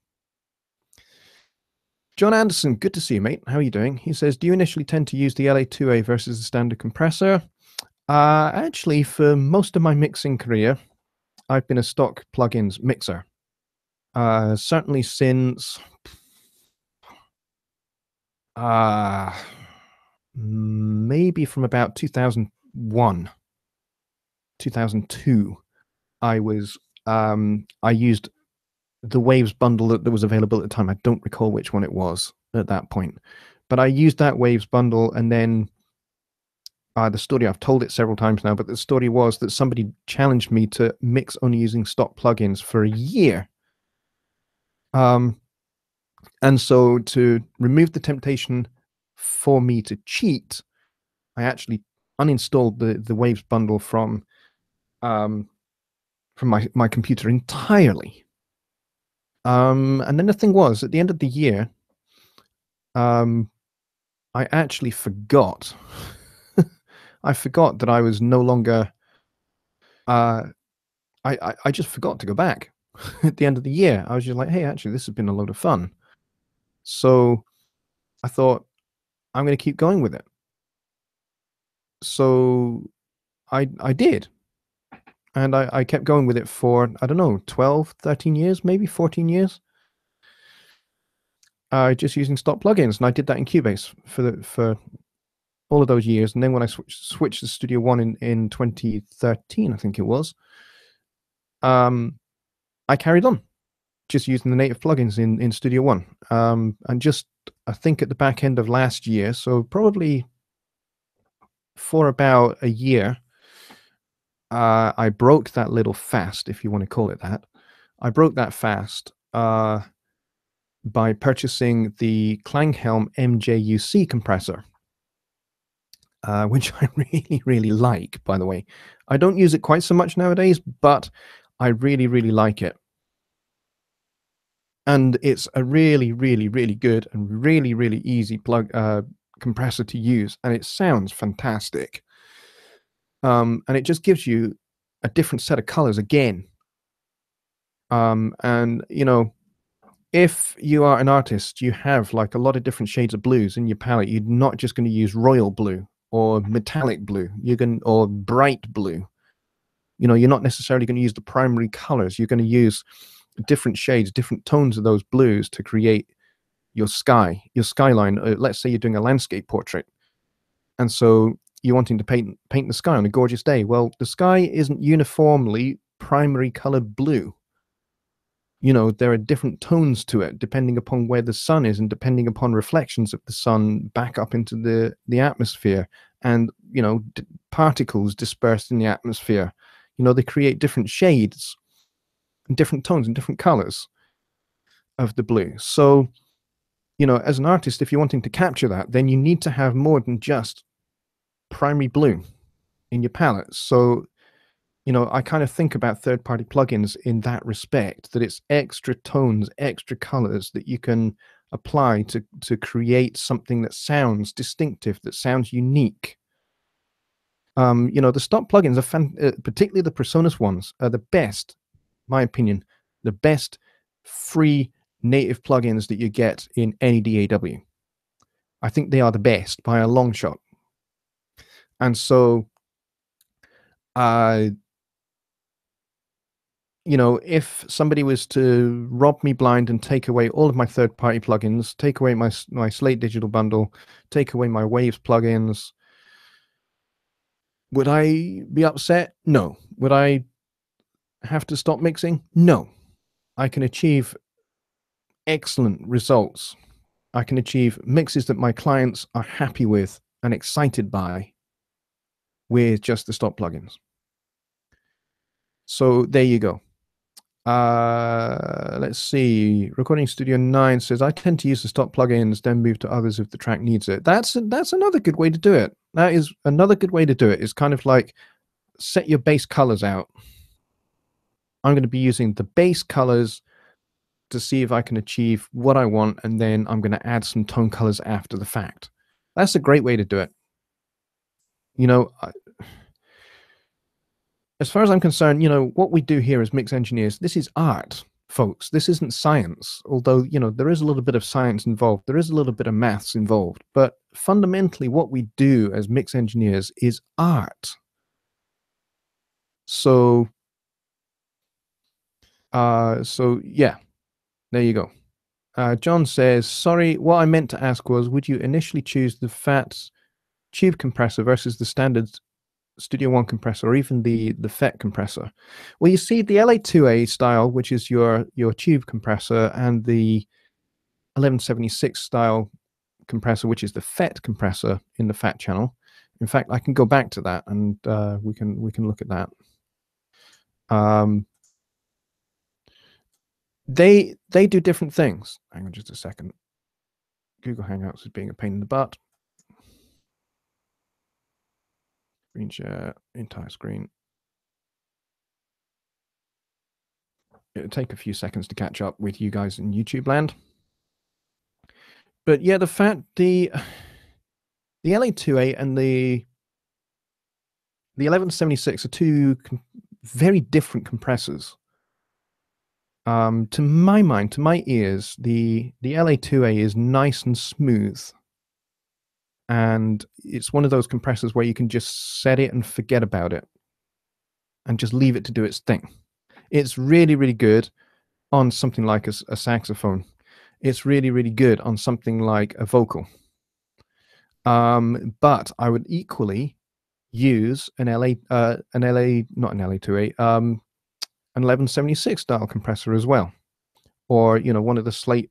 John Anderson, good to see you, mate. How are you doing? He says, do you initially tend to use the LA2A versus the standard compressor? Actually, for most of my mixing career, I've been a stock plugins mixer. Certainly since maybe from about 2001, 2002, I used the Waves bundle that was available at the time. I don't recall which one it was at that point, but I used that Waves bundle, and then the story, I've told it several times now, but the story was that somebody challenged me to mix only using stock plugins for a year. And so to remove the temptation for me to cheat, I actually uninstalled the Waves bundle from from my computer entirely. And then the thing was, at the end of the year, I actually forgot. I forgot that I was no longer. I just forgot to go back at the end of the year. I was just like, hey, actually, this has been a load of fun. So I thought I'm going to keep going with it. So I did. And I kept going with it for, I don't know, 12, 13 years, maybe 14 years. Just using stock plugins. And I did that in Cubase for all of those years. And then when I switched to Studio One in 2013, I think it was, I carried on just using the native plugins in Studio One. And just, I think at the back end of last year, so probably for about a year, I broke that little fast, if you want to call it that. I broke that fast by purchasing the Klanghelm MJUC compressor, which I really, really like, by the way. I don't use it quite so much nowadays, but I really, really like it. And it's a really, really, really good and really, really easy compressor to use, and it sounds fantastic. And it just gives you a different set of colors again. And you know, if you are an artist, you have like a lot of different shades of blues in your palette. You're not just going to use royal blue or metallic blue. Or bright blue. You know, you're not necessarily going to use the primary colors. You're going to use different shades, different tones of those blues to create your skyline. Let's say you're doing a landscape portrait, and so you're wanting to paint the sky on a gorgeous day. Well, the sky isn't uniformly primary color blue. You know, there are different tones to it depending upon where the sun is and depending upon reflections of the sun back up into the atmosphere, and you know, particles dispersed in the atmosphere. You know, they create different shades and different tones and different colors of the blue. So, you know, as an artist, if you're wanting to capture that, then you need to have more than just primary blue in your palette. So, you know, I kind of think about third-party plugins in that respect, that it's extra tones, extra colors that you can apply to create something that sounds distinctive, that sounds unique. You know, the stock plugins are particularly the Presonus ones are the best, my opinion, the best free native plugins that you get in any DAW. I think they are the best by a long shot. And so, you know, if somebody was to rob me blind and take away all of my third-party plugins, take away my Slate Digital Bundle, take away my Waves plugins, would I be upset? No. Would I have to stop mixing? No. I can achieve excellent results. I can achieve mixes that my clients are happy with and excited by with just the stock plugins. So there you go. Let's see. Recording Studio 9 says, I tend to use the stock plugins, then move to others if the track needs it. That's another good way to do it. That is another good way to do it. It's kind of like set your base colors out. I'm going to be using the base colors to see if I can achieve what I want, and then I'm going to add some tone colors after the fact. That's a great way to do it. You know, as far as I'm concerned, you know, what we do here as mix engineers, this is art, folks. This isn't science, although, you know, there is a little bit of science involved. There is a little bit of maths involved. But fundamentally, what we do as mix engineers is art. So yeah, there you go. John says, sorry, what I meant to ask was, would you initially choose the FAT tube compressor versus the standard Studio One compressor, or even the FET compressor? Well, you see, the LA2A style, which is your tube compressor, and the 1176 style compressor, which is the FET compressor in the FAT channel. In fact, I can go back to that, and we can look at that. They do different things. Hang on just a second. Google Hangouts is being a pain in the butt. Screen share, entire screen. it'll take a few seconds to catch up with you guys in YouTube land. But yeah, the LA2A and the 1176 are two very different compressors. To my mind, to my ears, the LA2A is nice and smooth, and it's one of those compressors where you can just set it and forget about it and just leave it to do its thing. It's really, really good on something like a saxophone. It's really, really good on something like a vocal. But I would equally use an not an LA2A, an 1176 style compressor as well, or one of the Slate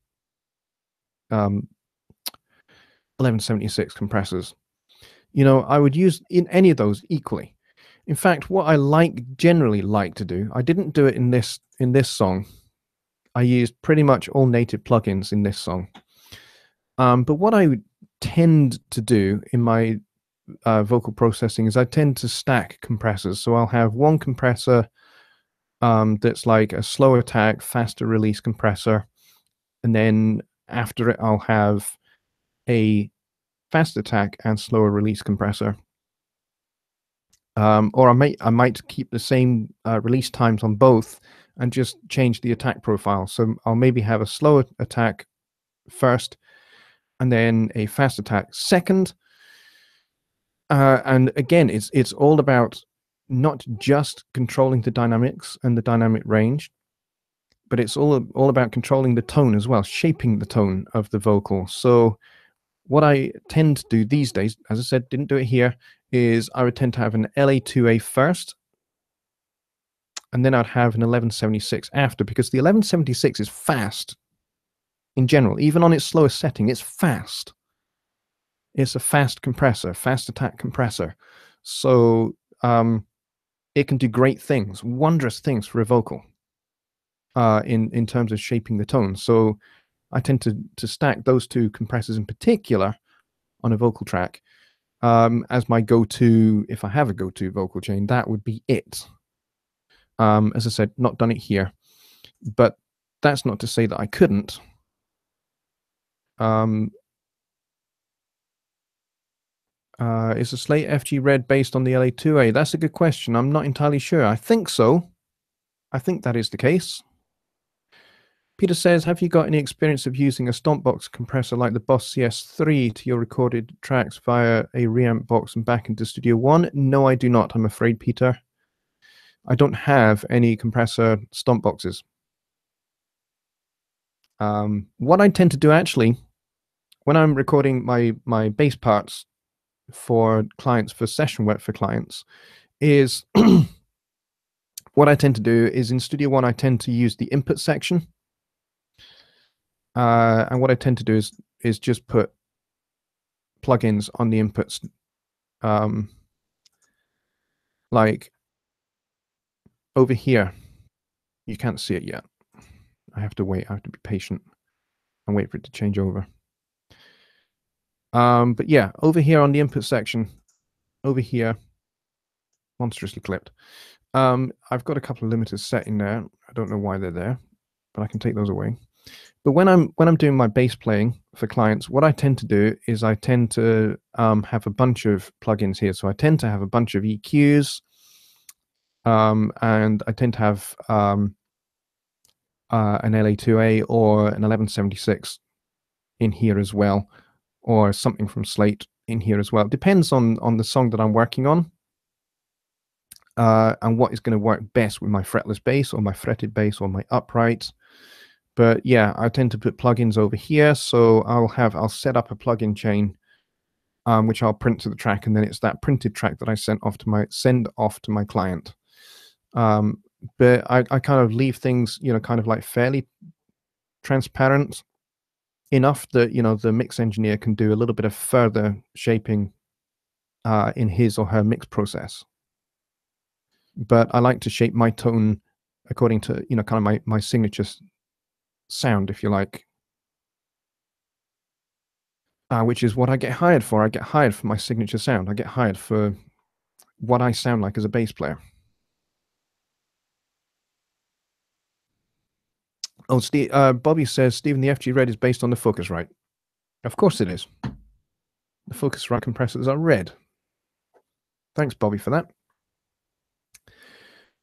1176 compressors. I would use in any of those equally. In fact, what I generally like to do, I didn't do it in this song. I used pretty much all native plugins in this song. But what I tend to do in my vocal processing is I tend to stack compressors. So I'll have one compressor that's like a slow attack, faster release compressor, and then after it I'll have a fast attack and slower release compressor. Or I might keep the same release times on both and just change the attack profile. So I'll maybe have a slow attack first and then a fast attack second. And again, it's all about not just controlling the dynamics and the dynamic range, but it's all about controlling the tone as well, shaping the tone of the vocal. So what I tend to do these days, as I said, didn't do it here, is I would tend to have an LA2A first, and then I'd have an 1176 after, because the 1176 is fast in general. Even on its slowest setting, it's fast. It's a fast compressor, fast attack compressor. So it can do great things, wondrous things for a vocal in terms of shaping the tone. So I tend to stack those two compressors in particular on a vocal track as my go-to. If I have a go-to vocal chain, that would be it. As I said, not done it here, but that's not to say that I couldn't. Is the Slate FG Red based on the LA2A? That's a good question. I'm not entirely sure. I think so. I think that is the case. Peter says, have you got any experience of using a Stompbox compressor like the Boss CS3 to your recorded tracks via a reamp box and back into Studio One? No, I do not, I'm afraid, Peter. I don't have any compressor Stompboxes. What I tend to do actually, when I'm recording my bass parts for clients, for session work for clients, is what I tend to do is in Studio One, I tend to use the input section. And what I tend to do is just put plugins on the inputs, like over here. You can't see it yet. I have to wait. I have to be patient and wait for it to change over. But yeah, over here on the input section, over here, monstrously clipped. I've got a couple of limiters set in there. I don't know why they're there, but I can take those away. But when I'm doing my bass playing for clients, what I tend to do is I tend to have a bunch of plugins here. So I tend to have a bunch of EQs, and I tend to have an LA2A or an 1176 in here as well, or something from Slate in here as well. It depends on the song that I'm working on, and what is going to work best with my fretless bass or my fretted bass or my upright. But yeah, I tend to put plugins over here. So I'll set up a plugin chain, which I'll print to the track, and then it's that printed track that I send off to my client. But I kind of leave things, kind of like fairly transparent enough that the mix engineer can do a little bit of further shaping in his or her mix process. But I like to shape my tone according to kind of my signature sound, if you like, which is what I get hired for. I get hired for my signature sound. I get hired for what I sound like as a bass player. Oh, Bobby says, Stephen, the FG red is based on the Focusrite. Of course it is. The Focusrite compressors are red. Thanks, Bobby, for that.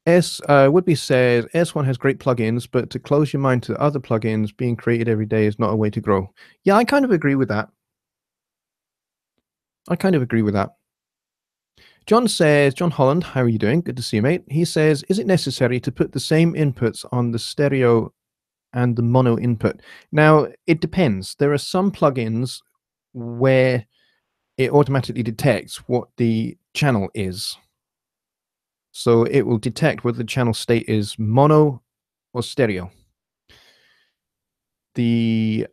Woodby says, S1 has great plugins, but to close your mind to other plugins being created every day is not a way to grow. Yeah, I kind of agree with that. John says, John Holland, how are you doing? Good to see you, mate. He says, is it necessary to put the same inputs on the stereo and the mono input? Now, it depends. There are some plugins where it automatically detects what the channel is. So it will detect whether the channel state is mono or stereo. The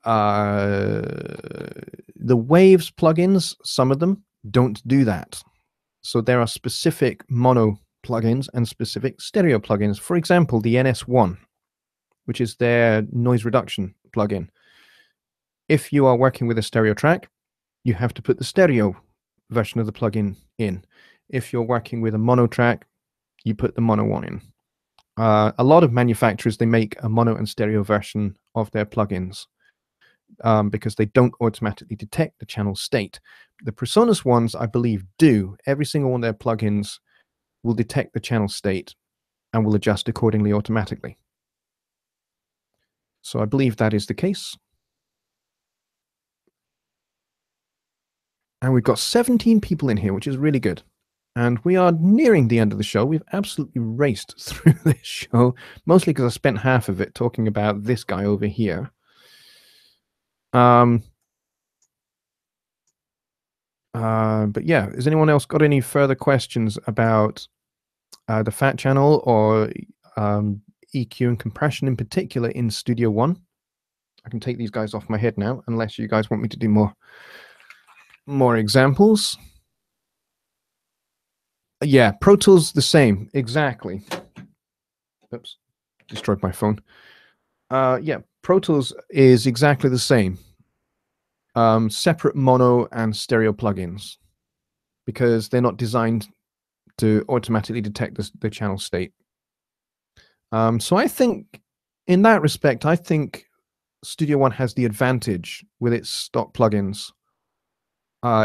Waves plugins, some of them don't do that. So there are specific mono plugins and specific stereo plugins. For example, the NS1, which is their noise reduction plugin. If you are working with a stereo track, you have to put the stereo version of the plugin in. If you're working with a mono track, you put the mono one in. A lot of manufacturers, they make a mono and stereo version of their plugins because they don't automatically detect the channel state. The Presonus ones, I believe, do. Every single one of their plugins will detect the channel state and will adjust accordingly automatically. So I believe that is the case. And we've got 17 people in here, which is really good. And we are nearing the end of the show. We've absolutely raced through this show, mostly because I spent half of it talking about this guy over here. But yeah, has anyone else got any further questions about the fat channel or EQ and compression in particular in Studio One? I can take these guys off my head now, unless you guys want me to do more examples. Yeah, Pro Tools the same, exactly. Oops, destroyed my phone. Yeah, Pro Tools is exactly the same. Separate mono and stereo plugins because they're not designed to automatically detect the channel state. So I think in that respect, I think Studio One has the advantage with its stock plugins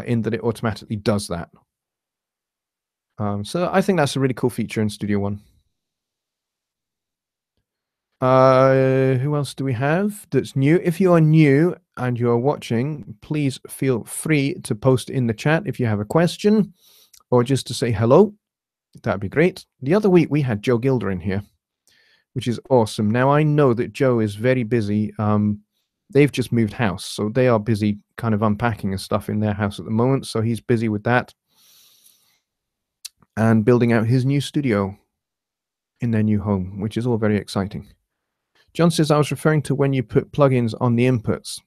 in that it automatically does that. So I think that's a really cool feature in Studio One. Who else do we have that's new? If you are new and you're watching, please feel free to post in the chat if you have a question or just to say hello. That'd be great. The other week we had Joe Gilder in here, which is awesome. Now I know that Joe is very busy. They've just moved house, so they are busy kind of unpacking and stuff in their house at the moment. So he's busy with that and building out his new studio in their new home, which is all very exciting. John says, I was referring to when you put plugins on the inputs.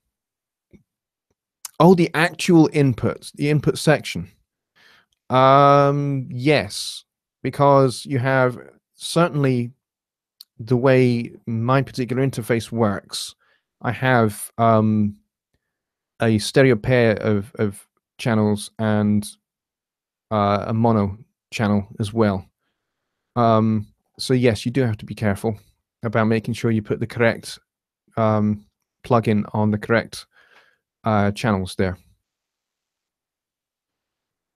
Oh, the actual inputs, the input section. Yes, because you have certainly the way my particular interface works. I have a stereo pair of channels and a mono channel as well. So yes, you do have to be careful about making sure you put the correct plugin on the correct channels there.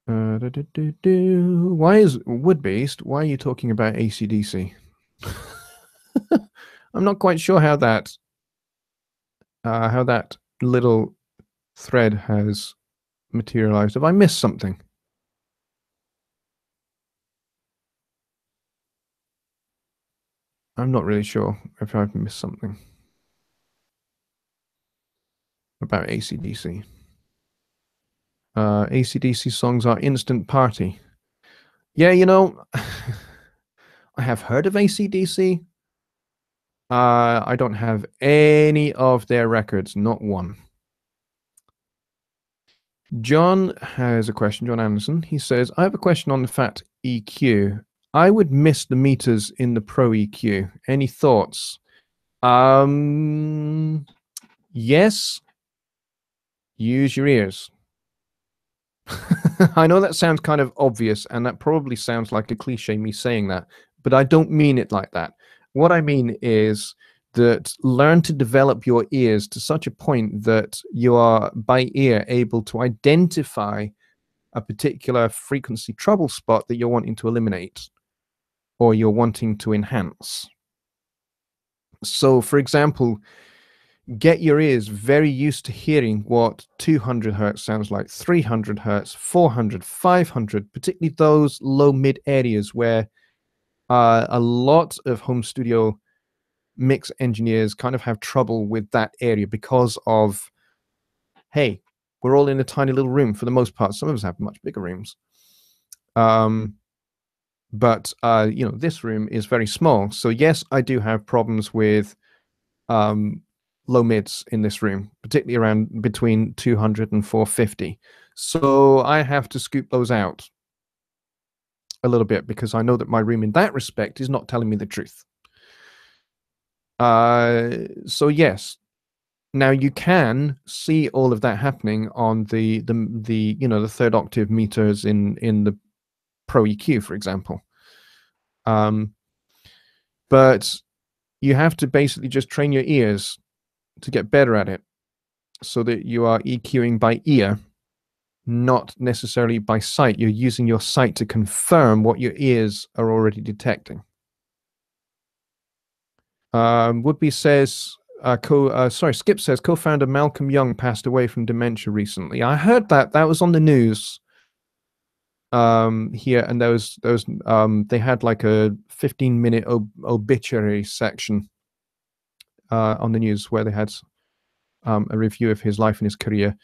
Why is wood-based? Why are you talking about AC/DC? I'm not quite sure how that little thread has materialized. Have I missed something? I'm not really sure if I've missed something about AC/DC. AC/DC songs are instant party. Yeah, you know, I have heard of AC/DC. I don't have any of their records, not one. John has a question, John Anderson. He says, I have a question on the Fat EQ. I would miss the meters in the Pro EQ. Any thoughts? Yes. Use your ears. I know that sounds kind of obvious, and that probably sounds like a cliche, me saying that, but I don't mean it like that. What I mean is that learn to develop your ears to such a point that you are by ear able to identify a particular frequency trouble spot that you're wanting to eliminate or you're wanting to enhance. So, for example, get your ears very used to hearing what 200 hertz sounds like, 300 hertz, 400, 500, particularly those low mid areas where a lot of home studio mix engineers kind of have trouble with that area because of, hey, we're all in a tiny little room for the most part. Some of us have much bigger rooms. But this room is very small. So yes, I do have problems with low mids in this room, particularly around between 200 and 450. So I have to scoop those out a little bit because I know that my room in that respect is not telling me the truth. So yes, now you can see all of that happening on the third octave meters in the Pro EQ, for example. But you have to basically just train your ears to get better at it so that you are EQing by ear, not necessarily by sight. You're using your sight to confirm what your ears are already detecting. Woodby says, Skip says, co-founder Malcolm Young passed away from dementia recently. I heard that. That was on the news here, and they had like a 15-minute obituary section on the news where they had a review of his life and his career,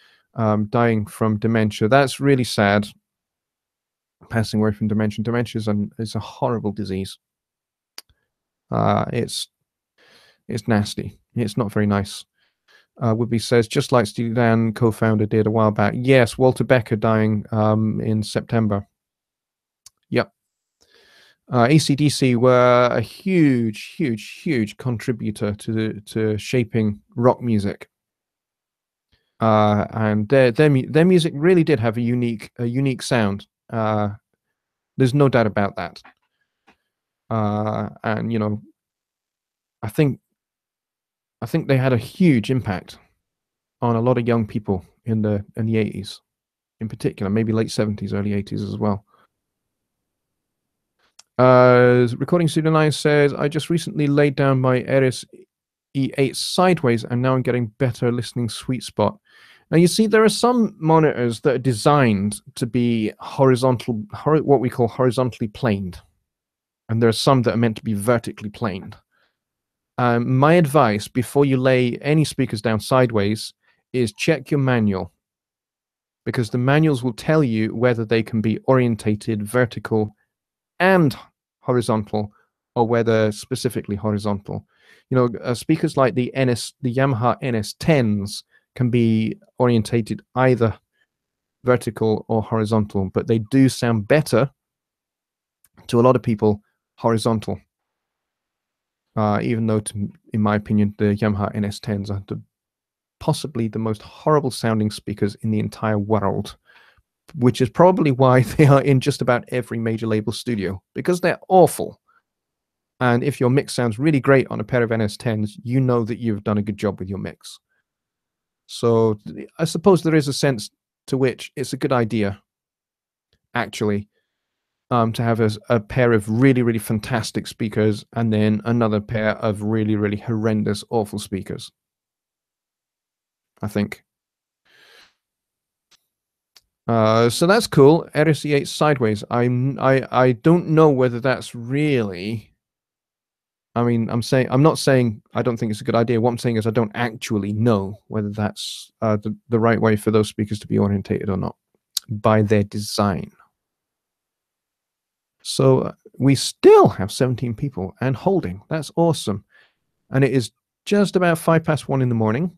dying from dementia. That's really sad. Passing away from dementia. Dementia is a horrible disease. It's nasty. It's not very nice. Woodby says, just like Steely Dan co-founder did a while back. Yes, Walter Becker dying in September. Yep. AC/DC were a huge, huge, huge contributor to shaping rock music. And their music really did have a unique sound. There's no doubt about that. And I think they had a huge impact on a lot of young people in the 80s, in particular, maybe late 70s, early 80s as well. Recording Studio 9 says, I just recently laid down my Eris E8 sideways, and now I'm getting better listening sweet spot. Now, you see, there are some monitors that are designed to be what we call horizontally planed. And there are some that are meant to be vertically planed. My advice before you lay any speakers down sideways is check your manual, because the manuals will tell you whether they can be orientated vertical and horizontal, or whether specifically horizontal. Speakers like the Yamaha NS10s can be orientated either vertical or horizontal, but they do sound better to a lot of people horizontal. Even though, in my opinion, the Yamaha NS10s are possibly the most horrible sounding speakers in the entire world, which is probably why they are in just about every major label studio, because they're awful. And if your mix sounds really great on a pair of NS10s, you know that you've done a good job with your mix. So I suppose there is a sense to which it's a good idea, actually, to have a pair of really, really fantastic speakers and then another pair of really, really horrendous, awful speakers, I think. So that's cool. Eris E8 sideways. I don't know whether that's really. I mean, I'm not saying I don't think it's a good idea. What I'm saying is I don't actually know whether that's the right way for those speakers to be orientated or not by their design. So we still have 17 people and holding. That's awesome. And it is just about 1:05 in the morning.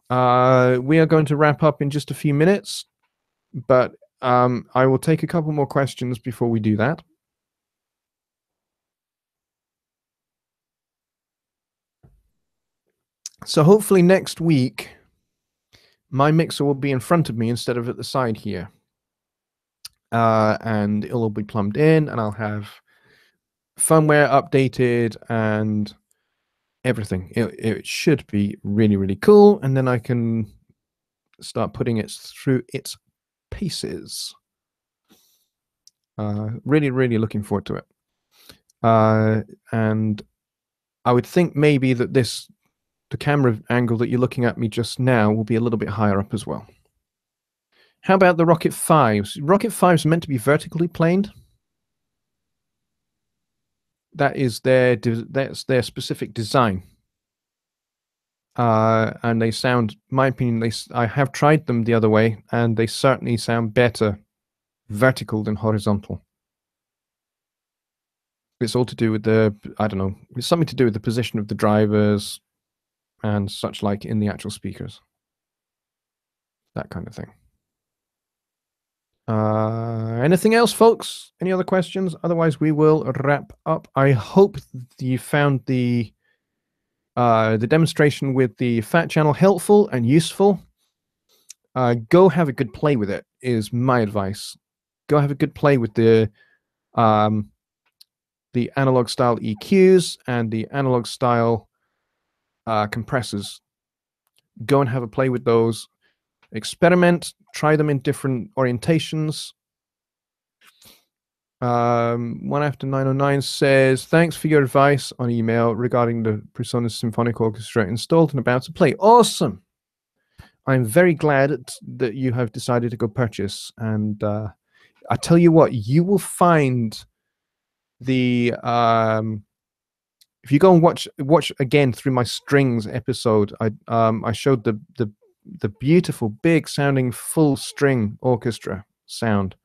We are going to wrap up in just a few minutes, but I will take a couple more questions before we do that. So hopefully next week, my mixer will be in front of me instead of at the side here. And it'll be plumbed in, and I'll have firmware updated and everything. It should be really, really cool. And then I can start putting it through its paces. Really, really looking forward to it. And I would think maybe that the camera angle that you're looking at me just now will be a little bit higher up as well. How about the Rocket 5s? Rocket 5s are meant to be vertically planed. That's their specific design. And they sound, in my opinion, I have tried them the other way, and they certainly sound better vertical than horizontal. It's all to do with I don't know, it's something to do with the position of the drivers and such like in the actual speakers. That kind of thing. Anything else, folks? Any other questions? Otherwise, we will wrap up. I hope you found the demonstration with the Fat Channel helpful and useful. Go have a good play with it, is my advice. Go have a good play with the analog style EQs and the analog style compressors. Go and have a play with those. Experiment, try them in different orientations. 1 after 909 says, thanks for your advice on email regarding the PreSonus Symphonic Orchestra installed and about to play. Awesome. I'm very glad that you have decided to go purchase. And I tell you what, you will find the if you go and watch again through my strings episode, I showed the beautiful big sounding full string orchestra sound,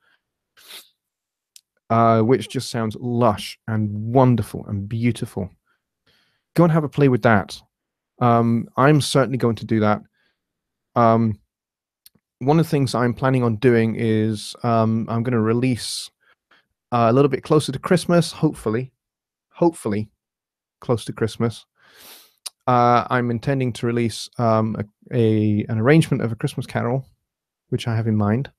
which just sounds lush and wonderful and beautiful. Go and have a play with that. I'm certainly going to do that. One of the things I'm planning on doing is I'm going to release a little bit closer to Christmas, hopefully close to Christmas. I'm intending to release an arrangement of A Christmas Carol, which I have in mind,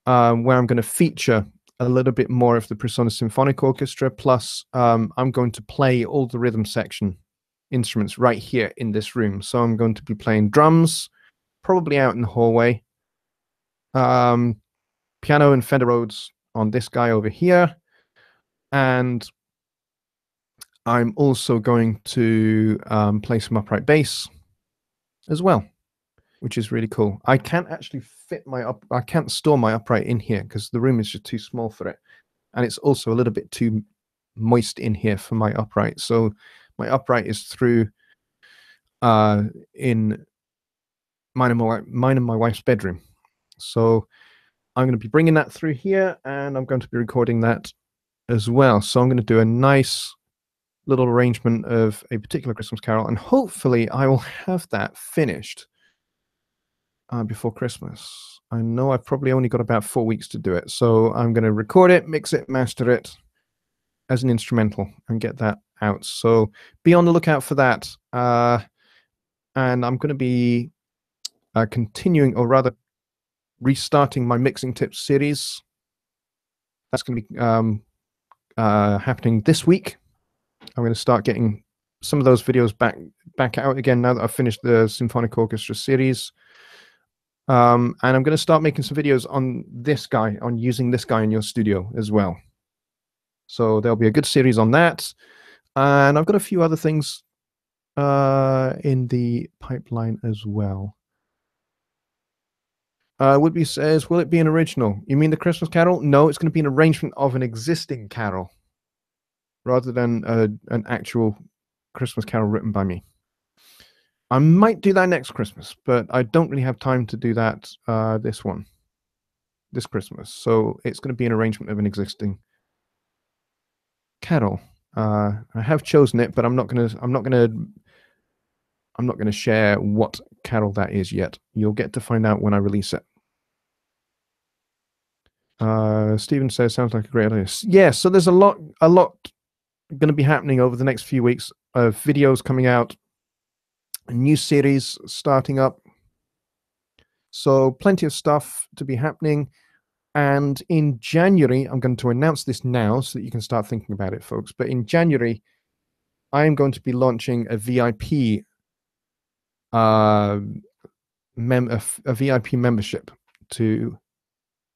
where I'm going to feature a little bit more of the PreSonus Symphonic Orchestra, plus I'm going to play all the rhythm section instruments right here in this room. So I'm going to be playing drums, probably out in the hallway, piano and Fender Rhodes on this guy over here, and I'm also going to play some upright bass as well, which is really cool. I can't actually I can't store my upright in here because the room is just too small for it. And it's also a little bit too moist in here for my upright. So my upright is through in mine and my wife's bedroom. So I'm going to be bringing that through here, and I'm going to be recording that as well. So I'm going to do a nice little arrangement of a particular Christmas carol, and hopefully I will have that finished before Christmas. I know I've probably only got about 4 weeks to do it, so I'm going to record it, mix it, master it as an instrumental, and get that out. So be on the lookout for that. And I'm going to be continuing, or rather restarting, my Mixing Tips series. That's going to be happening this week. I'm going to start getting some of those videos back out again now that I've finished the Symphonic Orchestra series. And I'm going to start making some videos on this guy, on using this guy in your studio as well. So there'll be a good series on that. And I've got a few other things in the pipeline as well. Woodby says, will it be an original? You mean the Christmas Carol? No, it's going to be an arrangement of an existing carol rather than an actual Christmas carol written by me. I might do that next Christmas, but I don't really have time to do that this Christmas. So it's going to be an arrangement of an existing carol. I have chosen it, but I'm not going to share what carol that is yet. You'll get to find out when I release it. Stephen says, sounds like a great idea. Yeah, so there's a lot going to be happening over the next few weeks of videos coming out, a new series starting up. So plenty of stuff to be happening. And in January, I'm going to announce this now so that you can start thinking about it, folks. But in January, I'm going to be launching a VIP a VIP membership to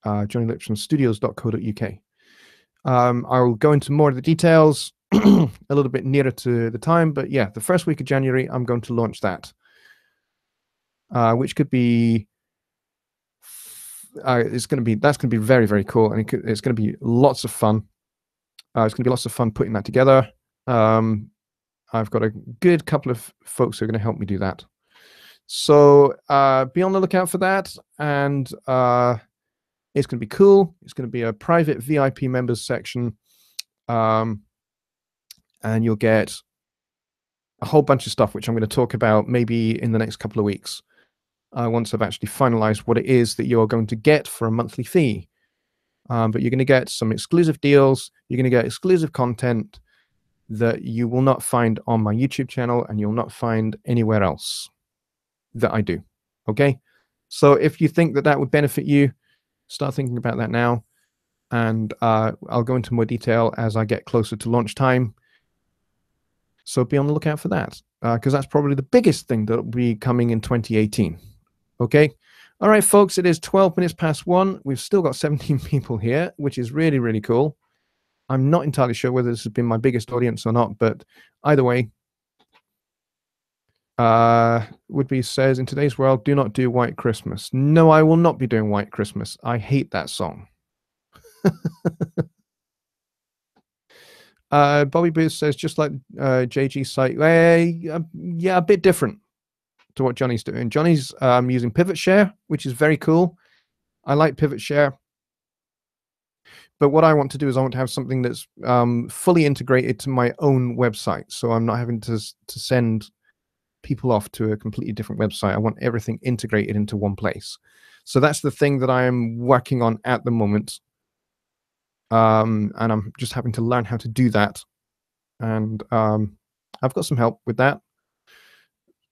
JonnyLipshamStudios.co.uk. I'll go into more of the details a little bit nearer to the time, but yeah, the first week of January, I'm going to launch that, which could be that's going to be very, very cool, and it's going to be lots of fun. It's going to be lots of fun putting that together. I've got a good couple of folks who are going to help me do that. So be on the lookout for that, and it's going to be cool. It's going to be a private VIP members section, and you'll get a whole bunch of stuff which I'm going to talk about maybe in the next couple of weeks, once I've actually finalized what it is that you're going to get for a monthly fee. But you're going to get some exclusive deals. You're going to get exclusive content that you will not find on my YouTube channel, and you'll not find anywhere else that I do. Okay, so if you think that that would benefit you, start thinking about that now, and I'll go into more detail as I get closer to launch time. So be on the lookout for that, because that's probably the biggest thing that will be coming in 2018. Okay, all right, folks, it is 12 minutes past 1. We've still got 17 people here, which is really, really cool. I'm not entirely sure whether this has been my biggest audience or not, but either way, Woodby says, in today's world, do not do White Christmas. No, I will not be doing White Christmas. I hate that song. Bobby Booth says, just like JG's site, yeah, a bit different to what Johnny's doing. Johnny's using Pivot Share, which is very cool. I like Pivot Share. But what I want to do is I want to have something that's fully integrated to my own website. So I'm not having to send people off to a completely different website. I want everything integrated into one place. So that's the thing that I am working on at the moment. And I'm just having to learn how to do that. And I've got some help with that.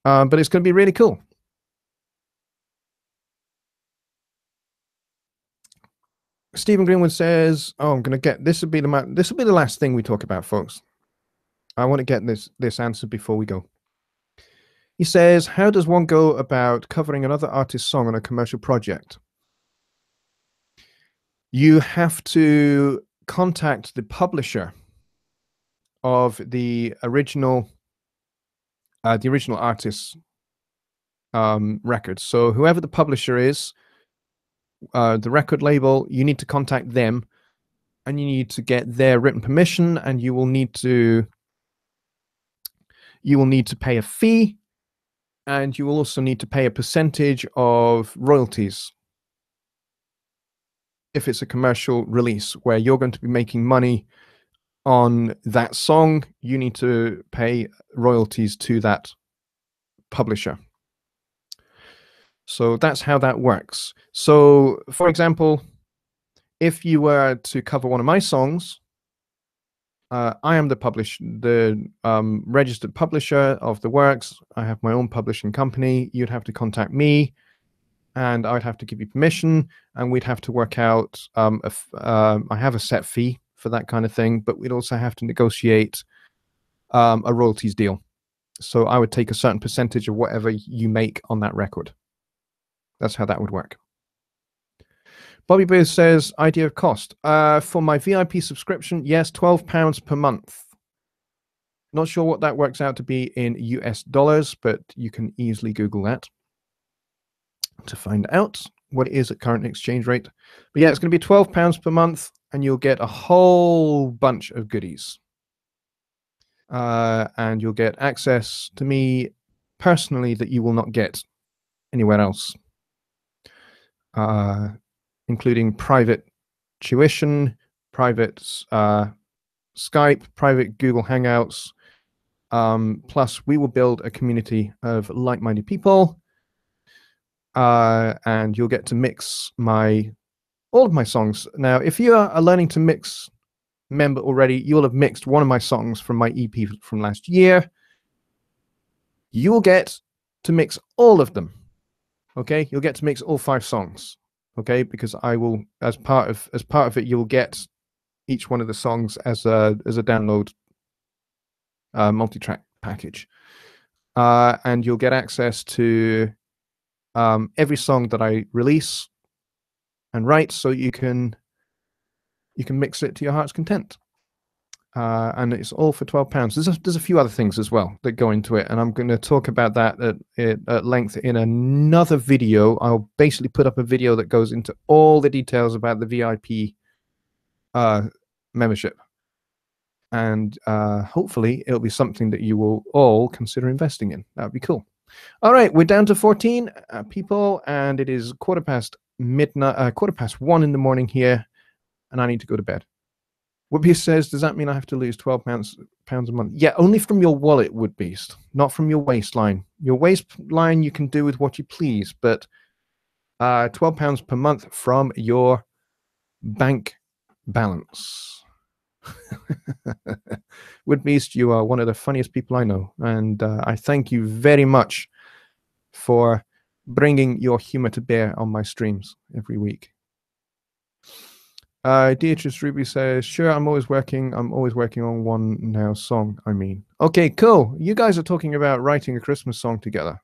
But it's going to be really cool. Stephen Greenwood says, "Oh, I'm going to get this. Will be the last thing we talk about, folks. I want to get this answered before we go." He says, "How does one go about covering another artist's song on a commercial project?" You have to contact the publisher of the original artist's record. So whoever the publisher is, the record label, you need to contact them, and you need to get their written permission, and you will need to pay a fee, and you will also need to pay a percentage of royalties if it's a commercial release where you're going to be making money on that song. You need to pay royalties to that publisher. So that's how that works. So, for example, if you were to cover one of my songs, I am the registered publisher of the works. I have my own publishing company. You'd have to contact me, and I'd have to give you permission, and we'd have to work out. I have a set fee for that kind of thing, but we'd also have to negotiate a royalties deal. So I would take a certain percentage of whatever you make on that record. That's how that would work. Bobby Booth says, idea of cost. For my VIP subscription, yes, £12 per month. Not sure what that works out to be in US dollars, but you can easily Google that to find out what it is at current exchange rate. But yeah, it's going to be £12 per month, and you'll get a whole bunch of goodies. And you'll get access to me personally that you will not get anywhere else. Including private tuition, private Skype, private Google Hangouts. Plus, we will build a community of like-minded people, and you'll get to mix all of my songs. Now, if you are a learning to mix member already, you'll have mixed one of my songs from my EP from last year. You will get to mix all of them. Okay, you'll get to mix all 5 songs. Okay, because I will, as part of it, you'll get each one of the songs as a download multi-track package, and you'll get access to every song that I release and write, so you can mix it to your heart's content. And it's all for £12. There's a few other things as well that go into it, and I'm going to talk about that at length in another video. I'll basically put up a video that goes into all the details about the VIP membership, and hopefully it'll be something that you will all consider investing in. That would be cool. All right, we're down to 14 people, and it is quarter past 1 in the morning here, and I need to go to bed. Woodbeast says, does that mean I have to lose £12 a month? Yeah, only from your wallet, Woodbeast, not from your waistline. Your waistline you can do with what you please, but £12 per month from your bank balance. Woodbeast, you are one of the funniest people I know, and I thank you very much for bringing your humor to bear on my streams every week. Beatrice Ruby says, sure, I'm always working on one now song, I mean. Okay, cool. You guys are talking about writing a Christmas song together.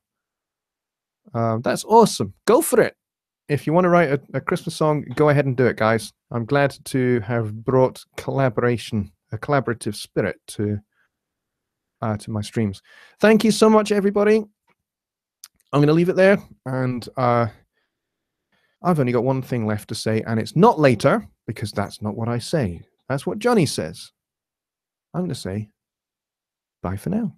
That's awesome. Go for it. If you want to write a Christmas song, go ahead and do it, guys. I'm glad to have brought collaboration, a collaborative spirit to my streams. Thank you so much, everybody. I'm going to leave it there, and I've only got one thing left to say, and it's not later, because that's not what I say. That's what Jonny says. I'm going to say bye for now.